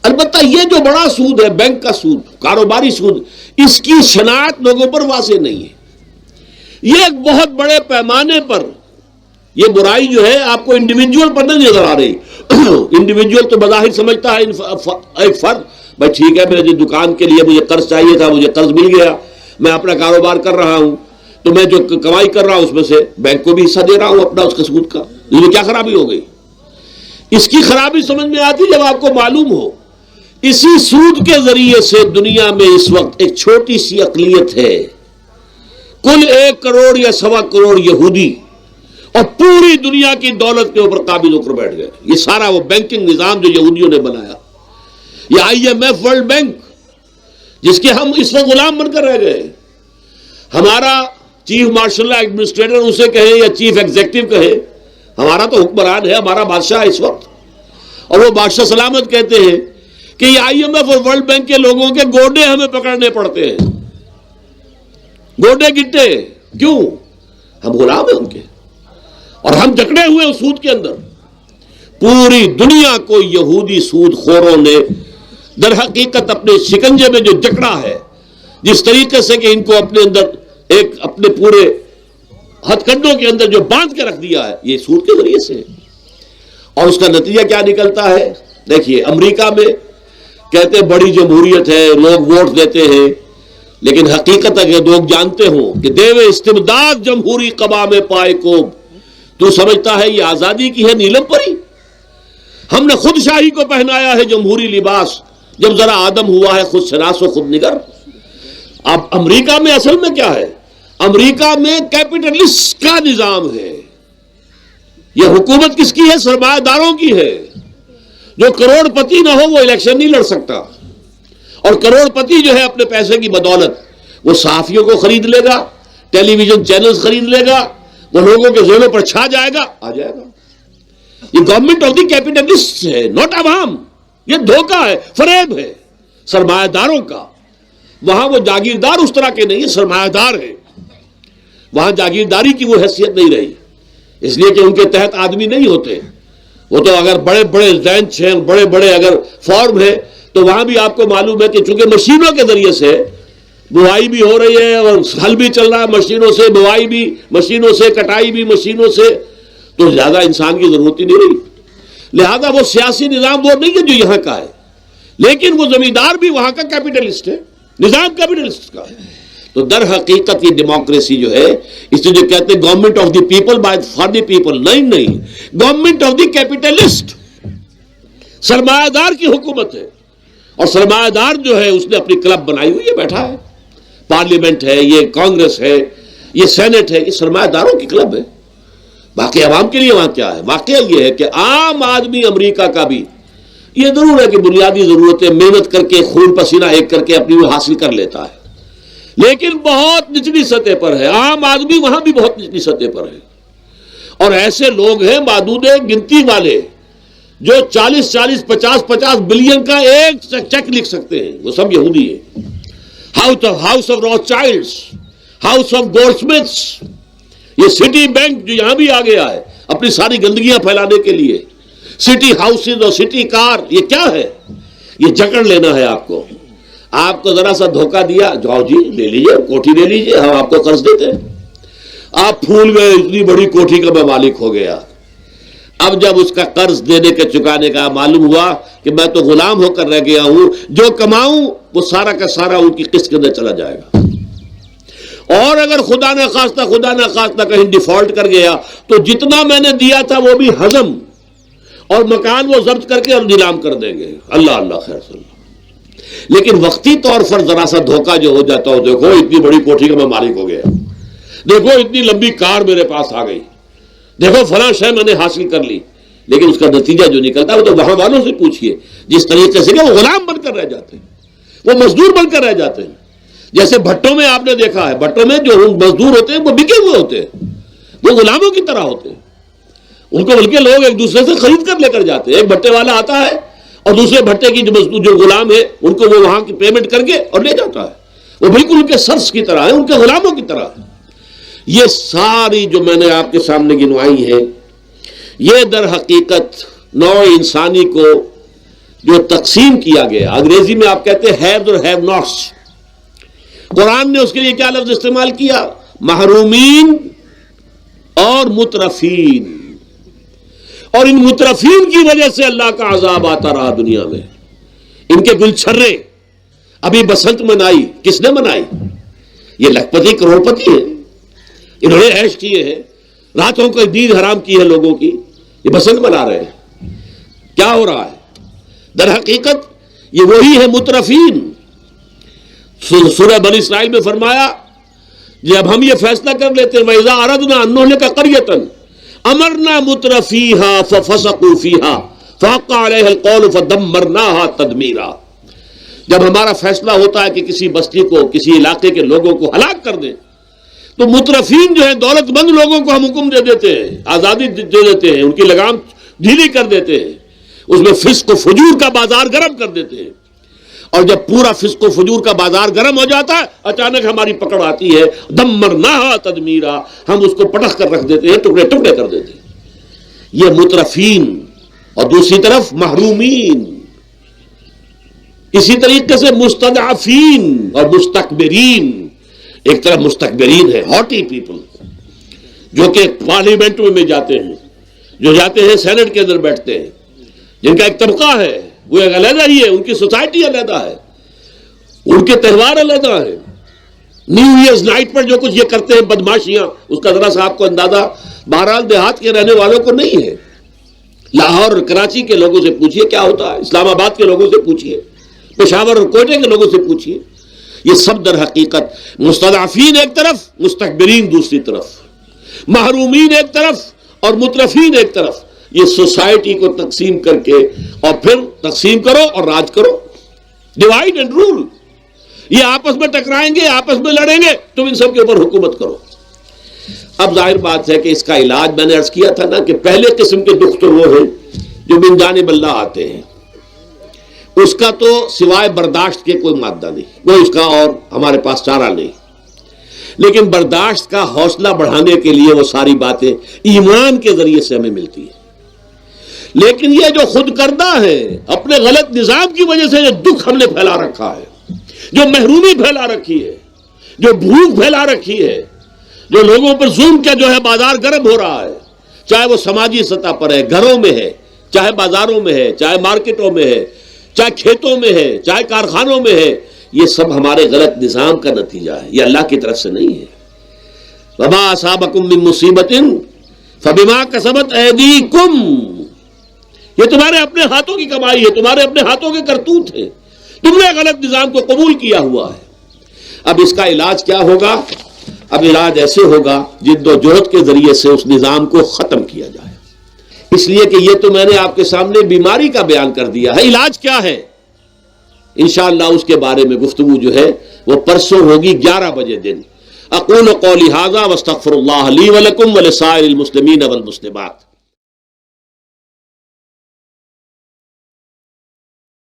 البتہ یہ جو بڑا سود ہے، بینک کا سود، کاروباری سود، اس کی شناخت لوگوں پر واضح نہیں ہے. یہ ایک بہت بڑے پیمانے پر یہ برائی جو ہے آپ کو انڈیویجول پر نہیں نظر آ رہی. انڈیویجول تو بظاہر سمجھتا ہے ایک فرد، بھائی ٹھیک ہے میرے دکان کے لیے مجھے قرض چاہیے تھا، مجھے قرض مل گیا، میں اپنا کاروبار کر رہا ہوں، تو میں جو کمائی کر رہا ہوں اس میں سے بینک کو بھی حصہ دے رہا ہوں اپنا اس کے سود کا. اس میں کیا خرابی ہو گئی؟ اس کی خرابی سمجھ میں آتی جب آپ کو معلوم ہو اسی سود کے ذریعے سے دنیا میں اس وقت ایک چھوٹی سی اقلیت ہے، کل 1 کروڑ یا 1.25 کروڑ یہودی، اور پوری دنیا کی دولت کے اوپر قابض ہو کر بیٹھ گئے. یہ سارا وہ بینکنگ نظام جو یہودیوں نے بنایا، یہ IMF ورلڈ بینک جس کے ہم اس وقت غلام بن کر رہ گئے. ہمارا چیف مارشل ایڈمنسٹریٹر اسے کہیں یا چیف ایگزیکٹو کہے، ہمارا تو حکمران ہے، ہمارا بادشاہ اس وقت. اور وہ بادشاہ سلامت کہتے ہیں کہ یہ IMF اور ورلڈ بینک کے لوگوں کے گوڈے ہمیں پکڑنے پڑتے ہیں، گوڈے گٹے. کیوں؟ ہم غلام ہیں ان کے، اور ہم جکڑے ہوئے ہیں سود کے اندر. پوری دنیا کو یہودی سود خوروں نے در حقیقت اپنے شکنجے میں جو جکڑا ہے، جس طریقے سے کہ ان کو اپنے اندر ایک اپنے پورے ہتھ کنڈوں کے اندر جو باندھ کے رکھ دیا ہے، یہ سود کے ذریعے سے. اور اس کا نتیجہ کیا نکلتا ہے؟ دیکھیے، امریکہ میں کہتے ہیں بڑی جمہوریت ہے، لوگ ووٹ دیتے ہیں، لیکن حقیقت اگر لوگ جانتے ہوں کہ دیو استبداد جمہوری قوام پائے کو، تو سمجھتا ہے یہ آزادی کی ہے نیلم پری. ہم نے خود شاہی کو پہنایا ہے جمہوری لباس، جب ذرا آدم ہوا ہے خود شناس و خود نگر. اب امریکہ میں اصل میں کیا ہے؟ امریکہ میں کیپٹلسٹ کا نظام ہے. یہ حکومت کس کی ہے؟ سرمایہ داروں کی ہے. جو کروڑ پتی نہ ہو وہ الیکشن نہیں لڑ سکتا، اور کروڑ پتی جو ہے اپنے پیسے کی بدولت وہ صحافیوں کو خرید لے گا، ٹیلی ویژن چینلز خرید لے گا، وہ لوگوں کے ذہنوں پر چھا جائے گا، آ جائے گا. یہ گورنمنٹ آف دی کیپٹلسٹ ہے، ناٹ عوام. یہ دھوکہ ہے، فریب ہے سرمایہ داروں کا. وہاں وہ جاگیردار اس طرح کے نہیں، سرمایہ دار ہیں. وہاں جاگیرداری کی وہ حیثیت نہیں رہی، اس لیے کہ ان کے تحت آدمی نہیں ہوتے. وہ تو اگر بڑے بڑے رینچ ہیں، بڑے بڑے اگر فارم ہیں، تو وہاں بھی آپ کو معلوم ہے کہ چونکہ مشینوں کے ذریعے سے بوائی بھی ہو رہی ہے اور ہل بھی چل رہا ہے مشینوں سے، بوائی بھی مشینوں سے، کٹائی بھی مشینوں سے، تو زیادہ انسان کی ضرورت ہی نہیں رہی. لہذا وہ سیاسی نظام وہ نہیں ہے جو یہاں کا ہے، لیکن وہ زمیندار بھی وہاں کا کیپٹلسٹ ہے، نظام کیپٹلسٹ کا ہے. تو در حقیقت یہ ڈیموکریسی جو ہے، اس سے جو کہتے ہیں government of the people by for the people, نہیں، گورنمنٹ آف دی کیپٹلسٹ، سرمایہ دار کی حکومت ہے. اور سرمایہ دار جو ہے اس نے اپنی کلب بنائی ہوئی ہے، بیٹھا ہے، پارلیمنٹ ہے، یہ کانگریس ہے، یہ سینٹ ہے، یہ سرمایہ داروں کی کلب ہے. باقی عوام کے لیے وہاں کیا ہے؟ واقعہ یہ ہے کہ عام آدمی امریکہ کا بھی یہ ضرور ہے کہ بنیادی ضرورتیں محنت کر کے، خون پسینہ ایک کر کے اپنی وہ حاصل کر لیتا ہے، لیکن بہت نچلی سطح پر ہے. عام آدمی وہاں بھی بہت نچلی سطح پر ہے. اور ایسے لوگ ہیں معدود گنتی والے جو 40 50 بلین کا ایک چیک لکھ سکتے ہیں، وہ سب یہودی ہیں. House of Rothschilds, house of Goldsmiths, یہ سٹی بینک جو یہاں بھی آ گیا ہے اپنی ساری گندگیاں پھیلانے کے لیے، سٹی ہاؤسز اور سٹی کار، یہ کیا ہے؟ یہ جکڑ لینا ہے آپ کو. آپ کو ذرا سا دھوکہ دیا، جاؤ جی لے لیجئے، کوٹھی لے لیجئے، ہم آپ کو قرض دیتے ہیں. آپ پھول گئے، اتنی بڑی کوٹھی کا میں مالک ہو گیا. اب جب اس کا قرض دینے کے چکانے کا معلوم ہوا کہ میں تو غلام ہو کر رہ گیا ہوں، جو کماؤں وہ سارا کا سارا ان کی قسط کے اندر چلا جائے گا. اور اگر خدا نہ خواستہ کہیں ڈیفالٹ کر گیا تو جتنا میں نے دیا تھا وہ بھی ہضم، اور مکان وہ ضبط کر کے نیلام کر دیں گے. اللہ خیر صلی اللہ. لیکن وقتی طور پر ذرا سا دھوکہ جو ہو جاتا ہو، دیکھو اتنی بڑی کوٹھی کا میں مالک ہو گیا، دیکھو اتنی لمبی کار میرے پاس آ گئی، دیکھو فلاں شے میں نے حاصل کر لی، لیکن اس کا نتیجہ جو نکلتا ہے وہ تو وہاں والوں سے پوچھئے جس طریقے سے کہ وہ غلام بن کر رہ جاتے ہیں، وہ مزدور بن کر رہ جاتے ہیں. جیسے بھٹوں میں آپ نے دیکھا ہے، بھٹوں میں جو مزدور ہوتے ہیں وہ بکے ہوئے ہوتے ہیں، وہ غلاموں کی طرح ہوتے ہیں. ان کو بلکہ لوگ ایک دوسرے سے خرید کر لے کر جاتے ہیں. ایک بھٹے والا آتا ہے اور دوسرے بھٹے کی جو غلام ہے ان کو وہ وہاں کی پیمنٹ کر کے اور لے جاتا ہے. وہ بالکل ان کے سرس کی طرح ہے، ان کے غلاموں کی طرح ہے. یہ ساری جو میں نے آپ کے سامنے گنوائی ہیں، یہ در حقیقت نوع انسانی کو جو تقسیم کیا گیا، انگریزی میں آپ کہتے ہیں ہیوز اور ہیو ناٹس. قرآن نے اس کے لیے کیا لفظ استعمال کیا؟ محرومین اور مترفین. اور ان مترفین کی وجہ سے اللہ کا عذاب آتا رہا دنیا میں. ان کے گلچھرے ابھی بسنت منائی، کس نے منائی؟ یہ لکھپتی کروڑ پتی ہیں، انہوں نے عیش کیے ہیں، راتوں کو نیند حرام کی ہے لوگوں کی، یہ بسنت منا رہے ہیں. کیا ہو رہا ہے؟ در حقیقت یہ وہی ہے مترفین. سورہ بنی اسرائیل میں فرمایا جب ہم یہ فیصلہ کر لیتے ہیں وَإِذَا أَرَدْنَا أَن نُهْلِكَ قَرْيَةً أَمَرْنَا مُتْرَفِيهَا فَفَسَقُوا فِيهَا فَحَقَّ عَلَيْهَا الْقَوْلُ فَدَمَّرْنَاهَا تَدْمِيرًا. جب ہمارا فیصلہ ہوتا ہے کہ کسی بستی کو، کسی علاقے کے لوگوں کو ہلاک کر دیں، تو مترفین جو ہیں، دولت مند لوگوں کو ہم حکم دے دیتے ہیں، آزادی دے دیتے ہیں، ان کی لگام ڈھیلی کر دیتے ہیں، اس میں فسق و فجور کا بازار گرم کر دیتے ہیں، اور جب پورا فسق و فجور کا بازار گرم ہو جاتا ہے، اچانک ہماری پکڑ آتی ہے، دمرناہا تدمیرا، ہم اس کو پٹخ کر رکھ دیتے ہیں، ٹکڑے ٹکڑے کر دیتے ہیں۔ یہ مترفین، اور دوسری طرف محرومین، اسی طریقے سے مستضعفین اور مستکبرین۔ ایک طرف مستکبرین ہے، ہاٹی پیپل، جو کہ پارلیمنٹ میں جاتے ہیں، جو جاتے ہیں سینٹ کے اندر بیٹھتے ہیں، جن کا ایک طبقہ ہے، وہ ایک علیحدہ ہی ہے، ان کی سوسائٹی علیحدہ ہے، ان کے تہوار علیحدہ ہیں۔ نیو ایئرز نائٹ پر جو کچھ یہ کرتے ہیں بدماشیاں، اس کا ذرا سا آپ کو اندازہ بہرحال دیہات کے رہنے والوں کو نہیں ہے۔ لاہور اور کراچی کے لوگوں سے پوچھئے کیا ہوتا ہے، اسلام آباد کے لوگوں سے پوچھئے، پشاور اور کوئٹہ کے لوگوں سے پوچھئے، یہ سب در حقیقت مستضعفین ایک طرف، مستکبرین دوسری طرف، محرومین ایک طرف اور مترفین ایک طرف، یہ سوسائٹی کو تقسیم کر کے، اور پھر تقسیم کرو اور راج کرو، ڈیوائیڈ اینڈ رول۔ یہ آپس میں ٹکرائیں گے، آپس میں لڑیں گے، تم ان سب کے اوپر حکومت کرو۔ اب ظاہر بات ہے کہ اس کا علاج میں نے عرض کیا تھا نا کہ پہلے قسم کے دکھ تو وہ ہیں جو من جانب اللہ آتے ہیں، اس کا تو سوائے برداشت کے کوئی مادہ نہیں، کوئی اس کا اور ہمارے پاس چارہ نہیں، لیکن برداشت کا حوصلہ بڑھانے کے لیے وہ ساری باتیں ایمان کے ذریعے سے ہمیں ملتی ہیں۔ لیکن یہ جو خود کردہ ہے، اپنے غلط نظام کی وجہ سے جو دکھ ہم نے پھیلا رکھا ہے، جو محرومی پھیلا رکھی ہے، جو بھوک پھیلا رکھی ہے، جو لوگوں پر ظلم کا جو ہے بازار گرم ہو رہا ہے، چاہے وہ سماجی سطح پر ہے، گھروں میں ہے، چاہے بازاروں میں ہے، چاہے مارکیٹوں میں ہے، چاہے کھیتوں میں ہے، چاہے کارخانوں میں ہے، یہ سب ہمارے غلط نظام کا نتیجہ ہے، یہ اللہ کی طرف سے نہیں ہے۔ وما اصابکم من مصیبت فبما کسبت ایدیکم، یہ تمہارے اپنے ہاتھوں کی کمائی ہے، تمہارے اپنے ہاتھوں کے کرتوت ہیں، تم نے غلط نظام کو قبول کیا ہوا ہے۔ اب اس کا علاج کیا ہوگا؟ اب علاج ایسے ہوگا جد و جہد کے ذریعے سے اس نظام کو ختم کیا جائے۔ اس لیے کہ یہ تو میں نے آپ کے سامنے بیماری کا بیان کر دیا ہے، علاج کیا ہے انشاءاللہ اس کے بارے میں گفتگو جو ہے وہ پرسوں ہوگی 11 بجے دن۔ اقول قولی ھذا واستغفر اللہ لی ولکم ولسائر المسلمین والمسلمات۔